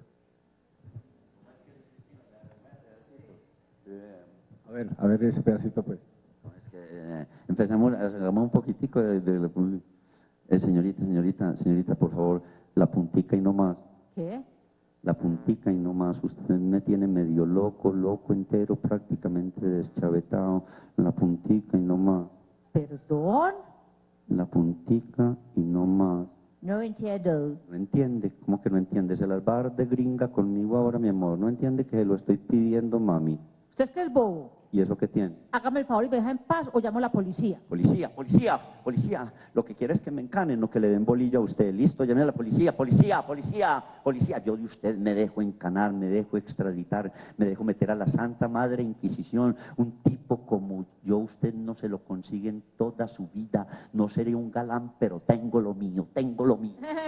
A ver ese pedacito, pues. No, es que, empezamos, hagamos un poquitico señorita, por favor, la puntica y no más. ¿Qué? La puntica y no más. Usted me tiene medio loco entero, prácticamente deschavetado. La puntica y no más. ¿Perdón? La puntica y no más. No entiendo. ¿No entiende? ¿Cómo que no entiende? Se las va a dar de gringa conmigo ahora, mi amor. ¿No entiende que se lo estoy pidiendo, mami? ¿Usted es que es bobo? ¿Y eso qué tiene? Hágame el favor y me deja en paz o llamo a la policía. Policía, lo que quiere es que me encanen, no que le den bolilla a usted. Listo, llame a la policía. Yo de usted me dejo encanar, me dejo extraditar, me dejo meter a la Santa Madre Inquisición. Un tipo como yo, usted no se lo consigue en toda su vida. No seré un galán, pero tengo lo mío.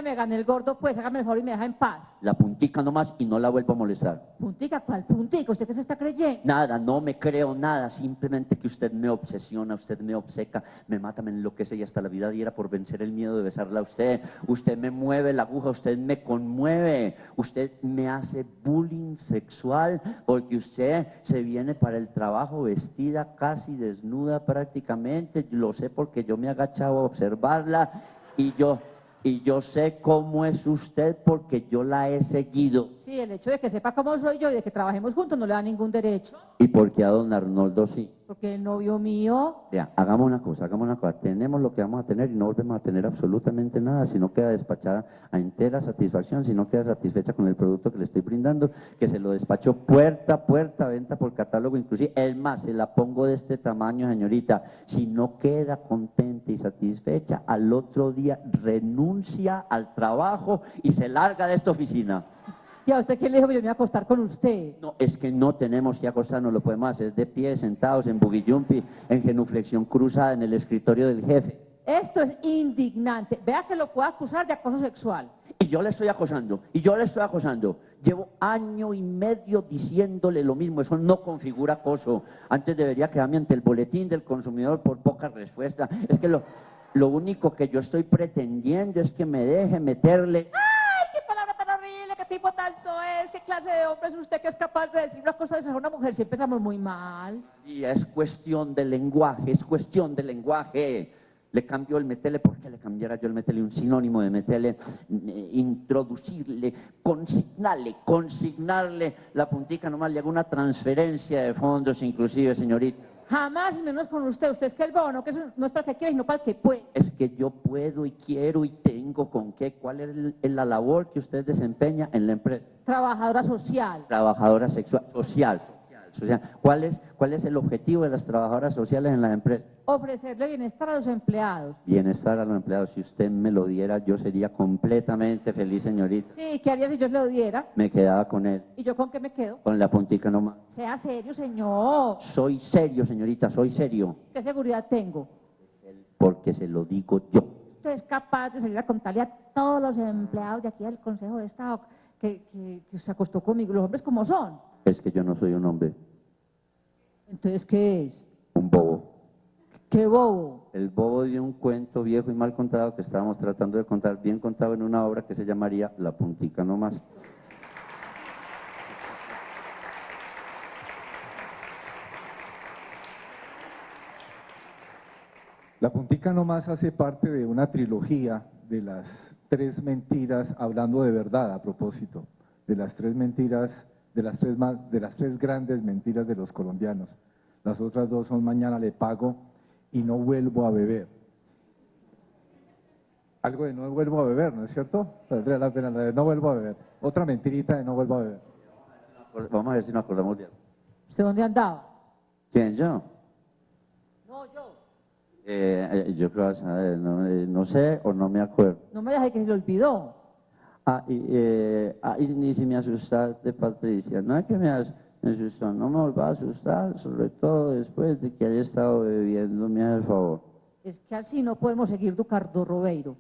Me gané el gordo, pues, hágame el favor y me deja en paz. La puntica nomás y no la vuelvo a molestar. ¿Puntica? ¿Cuál puntica? ¿Usted qué se está creyendo? Nada, no me creo nada, simplemente que usted me obsesiona, usted me obceca, me mata, me enloquece y hasta la vida diera por vencer el miedo de besarla a usted. Usted me mueve la aguja, usted me conmueve, usted me hace bullying sexual porque usted se viene para el trabajo vestida casi desnuda prácticamente. Lo sé porque yo me he agachado a observarla y yo sé cómo es usted porque yo la he seguido. Sí, el hecho de que sepa cómo soy yo y de que trabajemos juntos no le da ningún derecho. ¿Y porque a don Arnoldo sí? Porque el novio mío... Vea, hagamos una cosa, tenemos lo que vamos a tener y no volvemos a tener absolutamente nada, si no queda despachada a entera satisfacción, si no queda satisfecha con el producto que le estoy brindando, que se lo despacho puerta a puerta, venta por catálogo, inclusive, es más, se la pongo de este tamaño, señorita, si no queda contenta y satisfecha, al otro día renuncia al trabajo y se larga de esta oficina. ¿Y a usted quién le dijo que yo me iba a acostar con usted? No, es que no tenemos que acostarnos, lo podemos hacer de pie, sentados, en buggy-jumpy, en genuflexión cruzada, en el escritorio del jefe. Esto es indignante. Vea que lo puedo acusar de acoso sexual. Y yo le estoy acosando. Llevo año y medio diciéndole lo mismo, eso no configura acoso. Antes debería quedarme ante el boletín del consumidor por poca respuesta. Es que lo único que yo estoy pretendiendo es que me deje meterle... ¿Qué tipo tan soez? ¿Qué clase de hombre es usted que es capaz de decir una cosa de esa a una mujer? Siempre estamos muy mal. Y es cuestión de lenguaje, Le cambió el metele, ¿por qué le cambiara yo el metele? Un sinónimo de metele, introducirle, consignarle la puntica nomás, le hago una transferencia de fondos inclusive, señorita. Jamás y menos con usted. Usted es que el bono, que eso no es para el que quiere, sino para el que puede. Es que yo puedo y quiero y tengo con qué. ¿Cuál es la labor que usted desempeña en la empresa? Trabajadora social. Trabajadora sexual, social. ¿Cuál es el objetivo de las trabajadoras sociales en las empresas? Ofrecerle bienestar a los empleados. Bienestar a los empleados. Si usted me lo diera, yo sería completamente feliz, señorita. Sí, ¿qué haría si yo se lo diera? Me quedaba con él, ¿Y yo con qué me quedo? con la puntica nomás. Sea serio, señor. Soy serio, señorita, soy serio. ¿Qué seguridad tengo? Porque se lo digo yo. Usted es capaz de salir a contarle a todos los empleados de aquí del Consejo de Estado que se acostó conmigo, los hombres como son. Es que yo no soy un hombre, Entonces, ¿qué es? un bobo. ¡Qué bobo! El bobo de un cuento viejo y mal contado que estábamos tratando de contar, bien contado en una obra que se llamaría La puntica nomás. La puntica nomás hace parte de una trilogía de las 3 mentiras, hablando de verdad a propósito, de las 3 mentiras, de las tres grandes mentiras de los colombianos. Las otras 2 son mañana le pago y no vuelvo a beber. Algo de no vuelvo a beber, ¿no es cierto? Valdría la pena la de no vuelvo a beber. Otra mentirita de no vuelvo a beber. Vamos a ver si nos acordamos de algo. ¿Usted dónde andaba? ¿Quién, yo? No, yo. Yo creo que no sé o no me acuerdo. No me deje que se le olvidó. Y si me asustaste, Patricia, no es que me asustó, no me volvás a asustar, sobre todo después de que haya estado bebiendo, me hace el favor. Es que así no podemos seguir Ducardo Robeiro.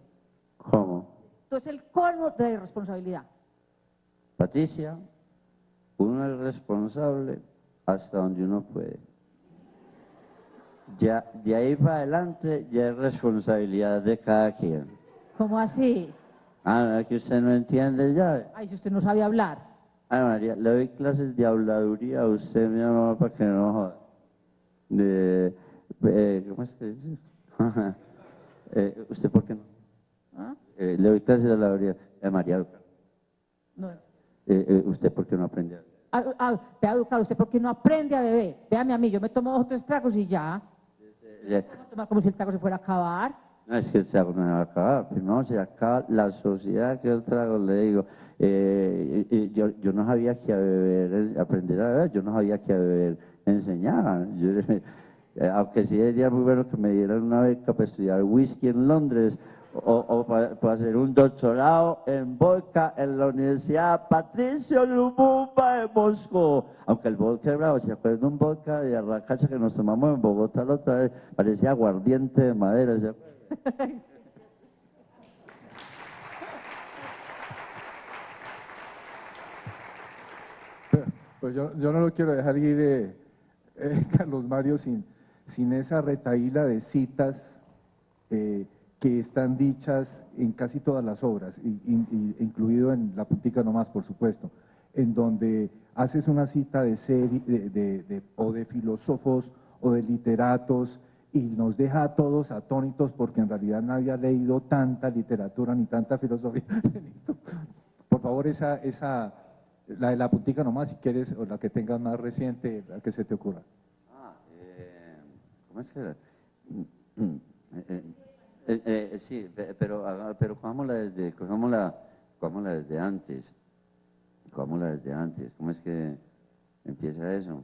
¿Cómo? Esto es el colmo de irresponsabilidad. Patricia, uno es responsable hasta donde uno puede. Ya, de ahí para adelante ya es responsabilidad de cada quien. ¿Cómo así? Ah, es que usted no entiende ya. Ay, si usted no sabe hablar. Ay, María, le doy clases de habladuría a usted, mi amor, para que no joda. ¿Cómo es que dice? ¿Usted por qué no? ¿Ah? Le doy clases de habladuría a María. No. ¿Usted por qué no aprende a Vea, Ducardo, ¿usted por qué no aprende a beber? Véame a mí, yo me tomo 2 o 3 tragos y ya. Vamos a tomar como si el trago se fuera a acabar. No, es que el trago no se va a acabar, primero se acaba la sociedad que el trago, le digo. Yo no sabía que a beber, aprender a beber, yo no sabía que a beber enseñaban. Aunque sí sería muy bueno que me dieran una beca para estudiar whisky en Londres o para hacer un doctorado en vodka en la Universidad Patricio Lumumba de Moscú. Aunque el vodka es bravo, ¿se acuerdan de un vodka de arracacha que nos tomamos en Bogotá la otra vez? Parecía aguardiente de madera, ¿se acuerdan? Pues yo no lo quiero dejar ir, Carlos Mario, sin esa retahíla de citas que están dichas en casi todas las obras, incluido en La puntica nomás, por supuesto, en donde haces una cita de serie, o de filósofos o de literatos y nos deja a todos atónitos porque en realidad nadie ha leído tanta literatura ni tanta filosofía. Por favor, la de La puntica nomás, si quieres, o la que tengas más reciente, la que se te ocurra. ¿Cómo es que era? Sí, pero cojámosla desde antes. Cojámosla desde antes. ¿Cómo es que empieza eso?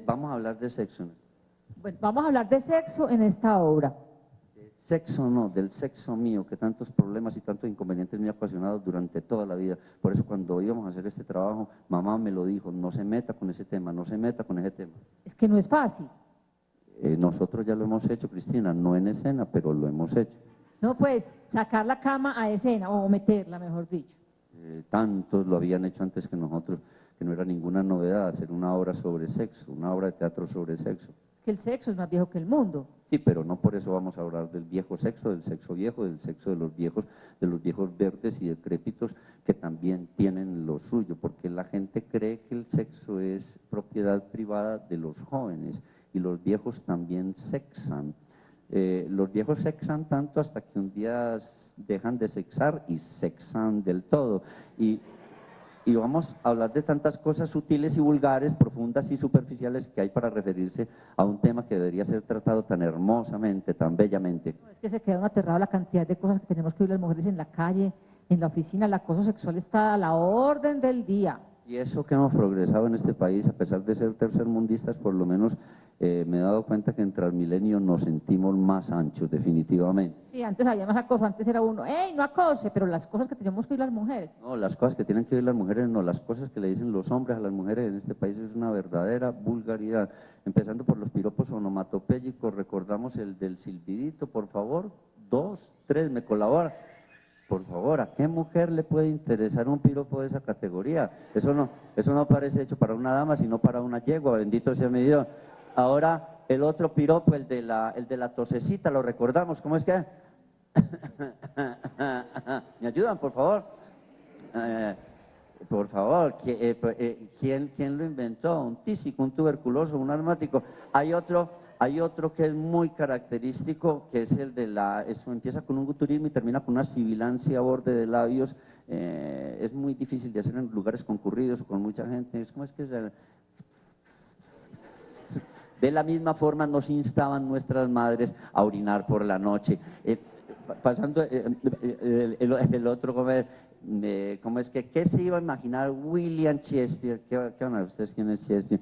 Vamos a hablar de sexo. Bueno, vamos a hablar de sexo en esta obra. Sexo no, del sexo mío, que tantos problemas y tantos inconvenientes me ha ocasionado durante toda la vida. Por eso cuando íbamos a hacer este trabajo, mamá me lo dijo, no se meta con ese tema, no se meta con ese tema. Es que no es fácil. Nosotros ya lo hemos hecho, Cristina, no en escena, pero lo hemos hecho. No, pues, sacar la cama a escena, o meterla, mejor dicho. Tantos lo habían hecho antes que nosotros, que no era ninguna novedad hacer una obra sobre sexo, una obra de teatro sobre sexo. Es que el sexo es más viejo que el mundo. Sí, pero no por eso vamos a hablar del viejo sexo, del sexo viejo, del sexo de los viejos verdes y decrépitos que también tienen lo suyo, porque la gente cree que el sexo es propiedad privada de los jóvenes y los viejos también sexan. Los viejos sexan tanto hasta que un día dejan de sexar y sexan del todo. Y vamos a hablar de tantas cosas sutiles y vulgares, profundas y superficiales que hay para referirse a un tema que debería ser tratado tan hermosamente, tan bellamente. No, es que se queda uno aterrado la cantidad de cosas que tenemos que oír las mujeres en la calle, en la oficina. El acoso sexual está a la orden del día. Y eso que hemos progresado en este país, a pesar de ser tercermundistas, por lo menos me he dado cuenta que en Transmilenio nos sentimos más anchos, definitivamente. Sí, antes había más acoso, antes era uno, ¡ey, no acose! Pero las cosas que tenemos que oír las mujeres. No, las cosas que tienen que oír las mujeres, no, las cosas que le dicen los hombres a las mujeres en este país es una verdadera vulgaridad. Empezando por los piropos onomatopéyicos, recordamos el del silbidito, por favor, 2, 3, me colabora. Por favor, ¿a qué mujer le puede interesar un piropo de esa categoría? Eso no parece hecho para una dama, sino para una yegua, bendito sea mi Dios. Ahora, el otro piropo, el de la tosecita, lo recordamos, ¿cómo es que? ¿Me ayudan, por favor? Por favor, ¿quién lo inventó? Un tísico, un tuberculoso, un asmático. Hay otro que es muy característico, que es el de eso empieza con un guturismo y termina con una sibilancia a borde de labios. Es muy difícil de hacer en lugares concurridos o con mucha gente. ¿Cómo es que de la misma forma nos instaban nuestras madres a orinar por la noche. Pasando el otro, ¿cómo es que qué se iba a imaginar William Shakespeare? ¿Qué van a ver ustedes quién es Shakespeare?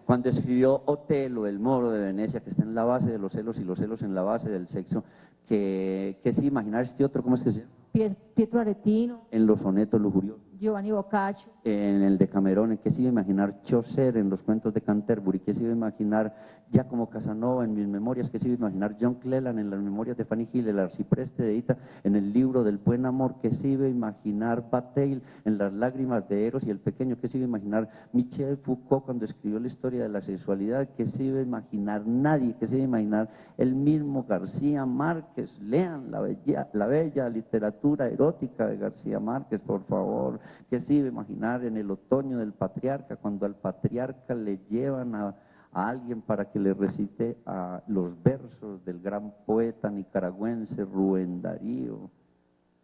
Cuando escribió Otelo, el moro de Venecia, que está en la base de los celos y los celos en la base del sexo, ¿qué se iba a imaginar este otro? ¿Cómo es que se llama? Pietro Aretino. En los sonetos lujuriosos. Giovanni Boccaccio. En el Decamerón, ¿qué se iba a imaginar Chaucer en los cuentos de Canterbury? ¿Qué se iba a imaginar Giacomo Casanova en mis memorias? ¿Qué se iba a imaginar John Cleland en las memorias de Fanny Hill, el arcipreste de Ita en el libro del buen amor? ¿Qué se iba a imaginar Bataille en las lágrimas de Eros y el pequeño? ¿Qué se iba a imaginar Michel Foucault cuando escribió la historia de la sexualidad? ¿Qué se iba a imaginar nadie? ¿Qué se iba a imaginar el mismo García Márquez? Lean la bella literatura erótica de García Márquez, por favor. ¿Qué se iba a imaginar en el otoño del patriarca, cuando al patriarca le llevan a alguien para que le recite los versos del gran poeta nicaragüense Rubén Darío?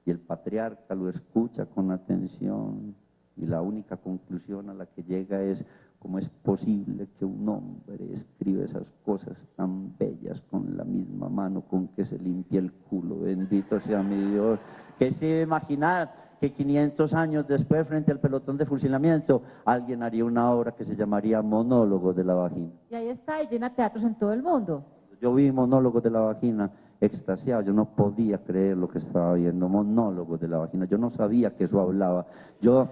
Y el patriarca lo escucha con atención y la única conclusión a la que llega es: ¿cómo es posible que un hombre escriba esas cosas tan bellas con la misma mano con que se limpia el culo? Bendito sea mi Dios. ¿Qué se iba a imaginar que 500 años después, frente al pelotón de fusilamiento, alguien haría una obra que se llamaría Monólogo de la Vagina? Y ahí está, y llena teatros en todo el mundo. Yo vi Monólogos de la Vagina extasiado, yo no podía creer lo que estaba viendo, Monólogos de la Vagina, yo no sabía que eso hablaba, yo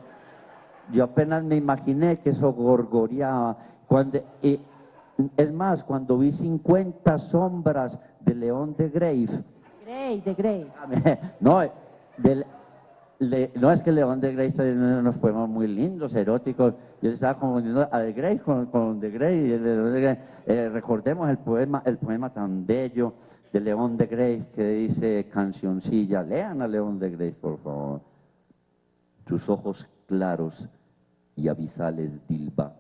apenas me imaginé que eso gorgoreaba. Es más, cuando vi 50 sombras de León de Grey. De Grey. No, no es que León de Grey está diciendo unos poemas muy lindos, eróticos. Yo estaba confundiendo a de Grey con de Grey. Recordemos el poema tan bello de León de Grey que dice Cancioncilla. Lean a León de Grey, por favor. Tus ojos claros y abisales dilba,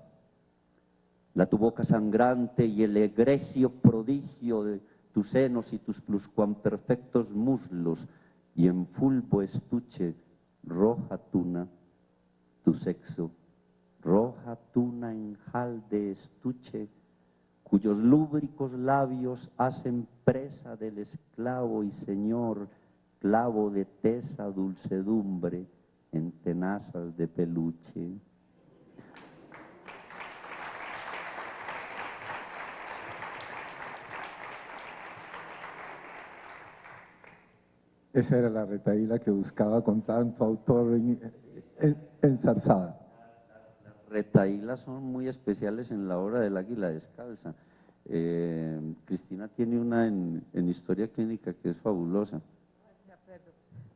la tu boca sangrante y el egregio prodigio de tus senos y tus pluscuamperfectos muslos, y en fulvo estuche roja tuna, tu sexo, roja tuna en jal de estuche, cuyos lúbricos labios hacen presa del esclavo y señor, clavo de tesa dulcedumbre en tenazas de peluche. Esa era la retahíla que buscaba con tanto autor enzarzada. Las retahílas son muy especiales en la obra del Águila Descalza. Cristina tiene una en historia clínica que es fabulosa.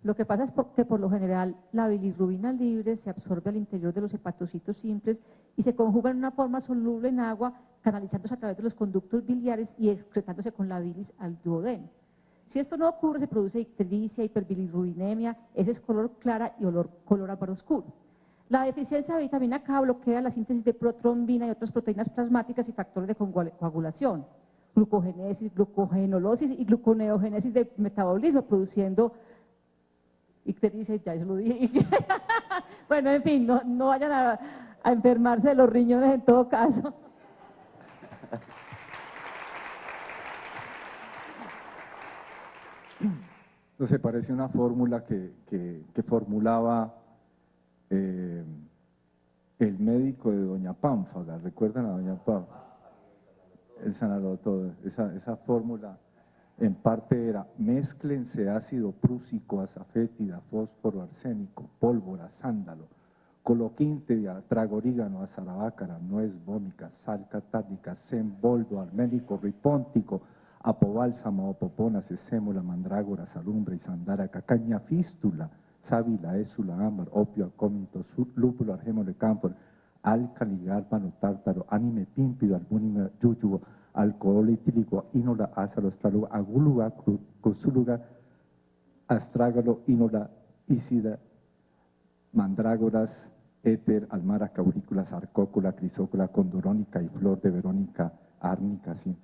Lo que pasa es que por lo general la bilirrubina libre se absorbe al interior de los hepatocitos simples y se conjuga en una forma soluble en agua, canalizándose a través de los conductos biliares y excretándose con la bilis al duodeno. Si esto no ocurre, se produce ictericia, hiperbilirrubinemia, heces color clara y color ámbar oscuro. La deficiencia de vitamina K bloquea la síntesis de protrombina y otras proteínas plasmáticas y factores de coagulación, glucogénesis, glucogenólisis y gluconeogénesis de metabolismo, produciendo, y te dice, ya eso lo dije, bueno, en fin, no vayan a enfermarse de los riñones en todo caso. Entonces parece una fórmula que formulaba el médico de Doña Pánfaga, ¿recuerdan a Doña Pánfaga? El sanador todo, esa fórmula en parte era: mézclense ácido prúsico, azafétida, fósforo, arsénico, pólvora, sándalo, coloquíntea, tragorígano, azarabácara, nuez vómica, sal catálica, sen, boldo, arménico, ripóntico, apobálsamo, opopona, sesémola, mandrágora, salumbre y sandaraca, caña fístula, sábila, ésula, ámbar, opio, acómito, lúpulo, argémole, cámpor, álcali, gálbano, tártaro, ánime, pímpido, albúnime, yuyubo, alcohol etílico, ínola, ázalo, astrálogo, agúluga, cosúluga, astrágalo, ínola, ícida, mandrágoras, éter, almara, caurícula, sarcócula, crisócula, condorónica y flor de verónica, árnica, sin.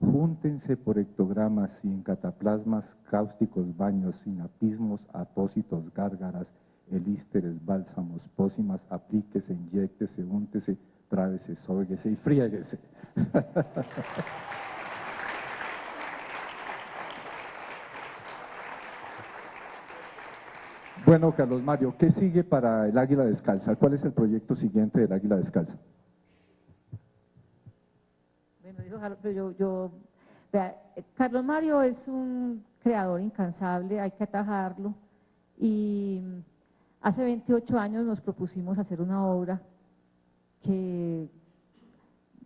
Júntense por hectogramas y en cataplasmas, cáusticos, baños, sinapismos, apósitos, gárgaras, elísteres, bálsamos, pócimas, aplíquese, inyéctese, úntese, trábese, sóguese y friéguese. Bueno, Carlos Mario, ¿qué sigue para el Águila Descalza? ¿Cuál es el proyecto siguiente del Águila Descalza? Bueno, dijo vea, Carlos Mario es un creador incansable, hay que atajarlo, y hace 28 años nos propusimos hacer una obra que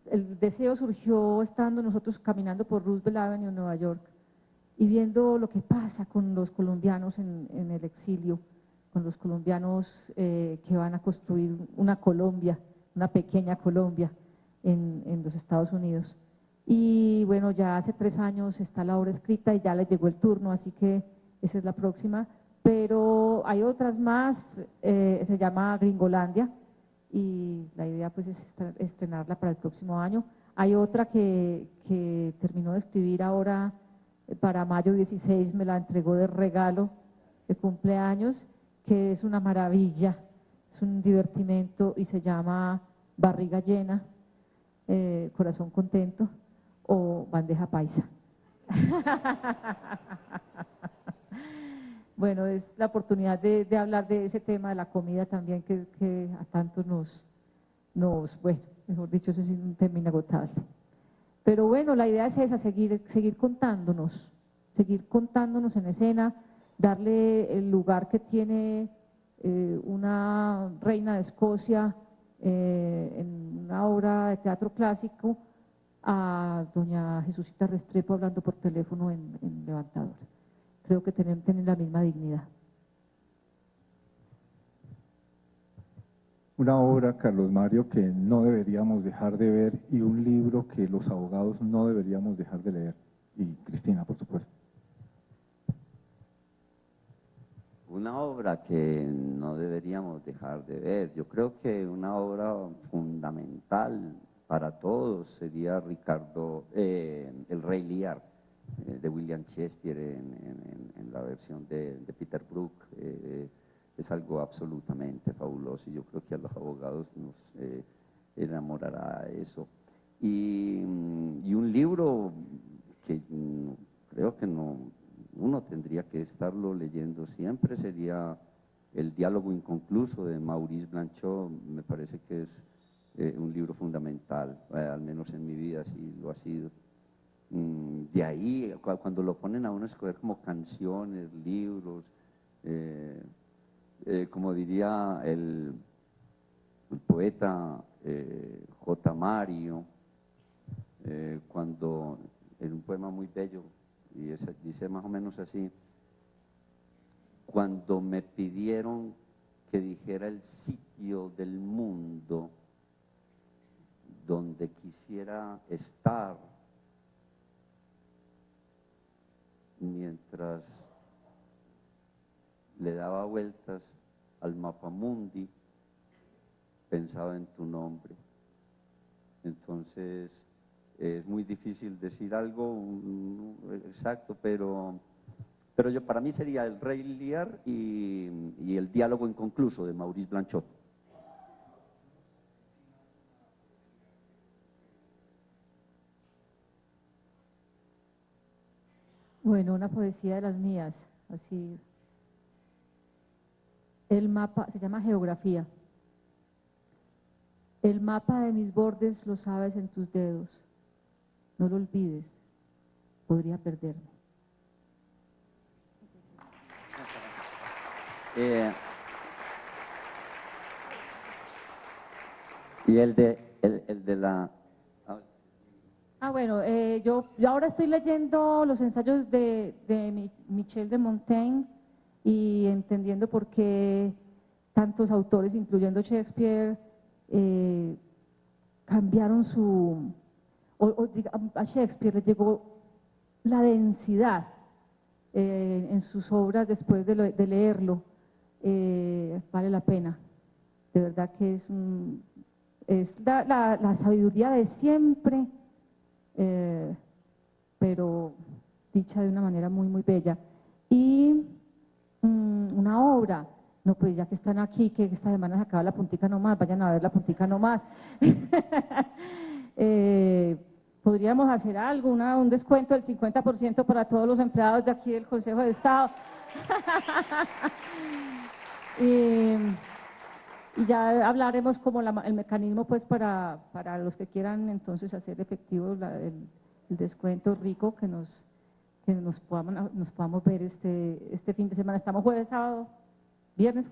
el deseo surgió estando nosotros caminando por Roosevelt Avenue en Nueva York y viendo lo que pasa con los colombianos en el exilio, con los colombianos que van a construir una Colombia, una pequeña Colombia en los Estados Unidos. Y bueno, ya hace 3 años está la obra escrita y ya le llegó el turno, así que esa es la próxima. Pero hay otras más, se llama Gringolandia, y la idea pues es estrenarla para el próximo año. Hay otra que terminó de escribir ahora para mayo 16, me la entregó de regalo de cumpleaños, que es una maravilla, es un divertimento y se llama Barriga Llena, Corazón Contento o Bandeja Paisa. Bueno, es la oportunidad de hablar de ese tema de la comida también que a tantos bueno, mejor dicho, ese es un tema inagotable. Pero bueno, la idea es esa, seguir contándonos en escena, darle el lugar que tiene una reina de Escocia en una obra de teatro clásico a doña Jesucita Restrepo hablando por teléfono en Levantador. Creo que tienen la misma dignidad. Una obra, Carlos Mario, que no deberíamos dejar de ver y un libro que los abogados no deberíamos dejar de leer. Y Cristina, por supuesto. Una obra que no deberíamos dejar de ver. Yo creo que una obra fundamental para todos sería El Rey Lear, de William Shakespeare en la versión de Peter Brook. Es algo absolutamente fabuloso y yo creo que a los abogados nos enamorará eso. Y un libro que creo que uno tendría que estarlo leyendo siempre sería El Diálogo Inconcluso de Maurice Blanchot. Me parece que es un libro fundamental, al menos en mi vida sí lo ha sido. De ahí, cuando lo ponen a uno a escoger como canciones, libros, como diría el poeta J. Mario, cuando en un poema muy bello, y dice más o menos así: cuando me pidieron que dijera el sitio del mundo donde quisiera estar, mientras le daba vueltas al mapamundi, pensado en tu nombre. Entonces, es muy difícil decir algo exacto, pero yo, para mí sería El Rey Lear y El Diálogo Inconcluso de Maurice Blanchot. Bueno, una poesía de las mías, así. El mapa, se llama Geografía. El mapa de mis bordes lo sabes en tus dedos. No lo olvides, podría perderme. Y el de la... Bueno, yo ahora estoy leyendo los ensayos de Michel de Montaigne y entendiendo por qué tantos autores, incluyendo Shakespeare, cambiaron a Shakespeare le llegó la densidad en sus obras después de leerlo. Vale la pena, de verdad que es la sabiduría de siempre, pero dicha de una manera muy, muy bella. Y una obra, no, pues ya que están aquí, que esta semana se acaba La Puntica Nomás, vayan a ver La Puntica Nomás. Podríamos hacer algo, un descuento del 50% para todos los empleados de aquí del Consejo de Estado. Y ya hablaremos como el mecanismo pues para los que quieran entonces hacer efectivo el descuento rico que nos podamos ver este fin de semana. Estamos jueves, viernes,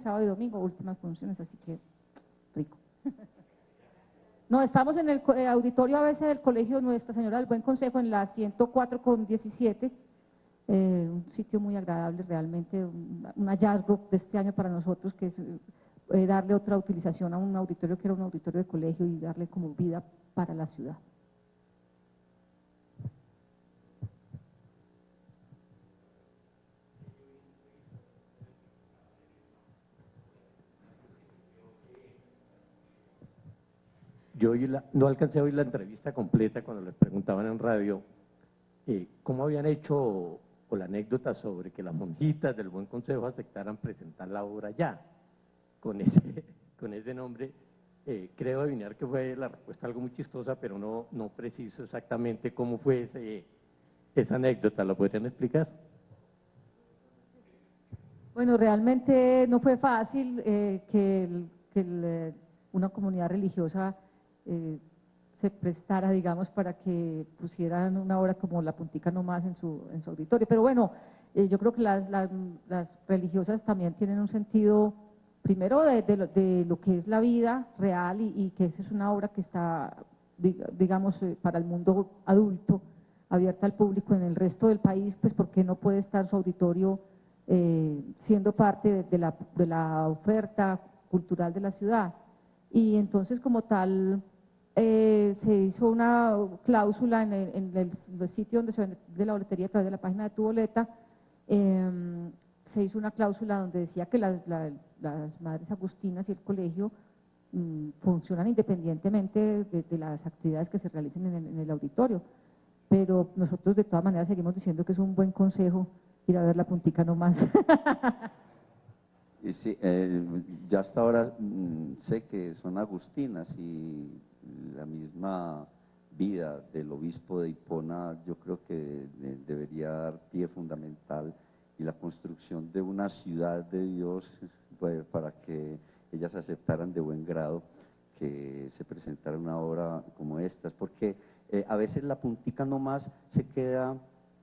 sábado y domingo, últimas funciones, así que rico. No, estamos en el auditorio ABC del Colegio Nuestra Señora del Buen Consejo en la 104 con 17, un sitio muy agradable realmente, un hallazgo de este año para nosotros que es darle otra utilización a un auditorio que era un auditorio de colegio y darle como vida para la ciudad. Yo no alcancé a oír la entrevista completa cuando le preguntaban en radio cómo habían hecho o la anécdota sobre que las monjitas del Buen Consejo aceptaran presentar la obra ya, con ese nombre. Creo adivinar que fue la respuesta algo muy chistosa, pero no preciso exactamente cómo fue esa anécdota. ¿Lo podrían explicar? Bueno, realmente no fue fácil una comunidad religiosa se prestara, digamos, para que pusieran una obra como La Puntica Nomás en su auditorio. Pero bueno, yo creo que las religiosas también tienen un sentido, primero, de lo que es la vida real y que esa es una obra que está, digamos, para el mundo adulto, abierta al público. En el resto del país, pues, ¿por qué no puede estar su auditorio siendo parte de la oferta cultural de la ciudad? Y entonces, como tal, se hizo una cláusula en el sitio donde se vende la boletería a través de la página de Tu Boleta. Se hizo una cláusula donde decía que las madres agustinas y el colegio funcionan independientemente de las actividades que se realicen en el auditorio, pero nosotros de todas maneras seguimos diciendo que es un buen consejo ir a ver La Puntica Nomás. Sí, ya hasta ahora sé que son agustinas y la misma vida del obispo de Hipona yo creo que debería dar pie fundamental y la construcción de una ciudad de Dios pues, para que ellas aceptaran de buen grado que se presentara una obra como estas, porque a veces La Puntica Nomás se queda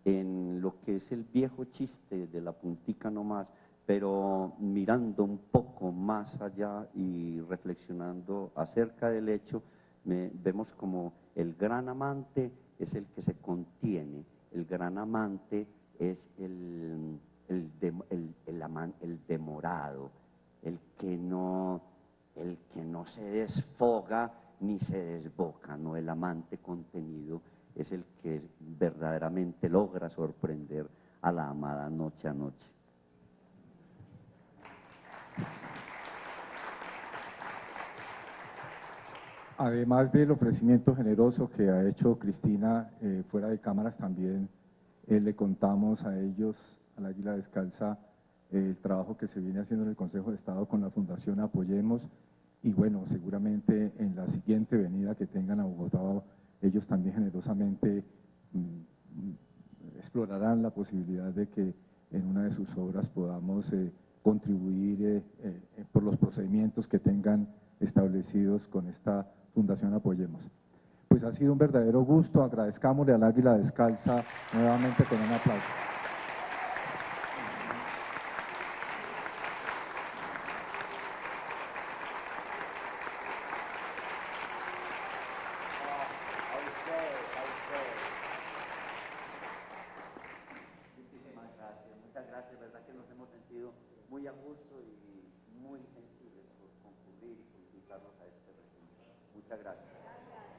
en lo que es el viejo chiste de La Puntica Nomás, pero mirando un poco más allá y reflexionando acerca del hecho, vemos como el gran amante es el que se contiene, el gran amante es el demorado, el que no se desfoga ni se desboca, no, el amante contenido es el que verdaderamente logra sorprender a la amada noche a noche. además del ofrecimiento generoso que ha hecho Cristina fuera de cámaras, también le contamos a ellos, al Águila Descalza, el trabajo que se viene haciendo en el Consejo de Estado con la Fundación Apoyemos, y bueno, seguramente en la siguiente venida que tengan a Bogotá, ellos también generosamente explorarán la posibilidad de que en una de sus obras podamos contribuir por los procedimientos que tengan establecidos con esta Fundación Apoyemos. Pues ha sido un verdadero gusto, agradezcámosle al Águila Descalza nuevamente con un aplauso. Muchas gracias, verdad que nos hemos sentido muy a gusto y muy sensibles por concurrir y por invitarnos a este recinto. Muchas gracias.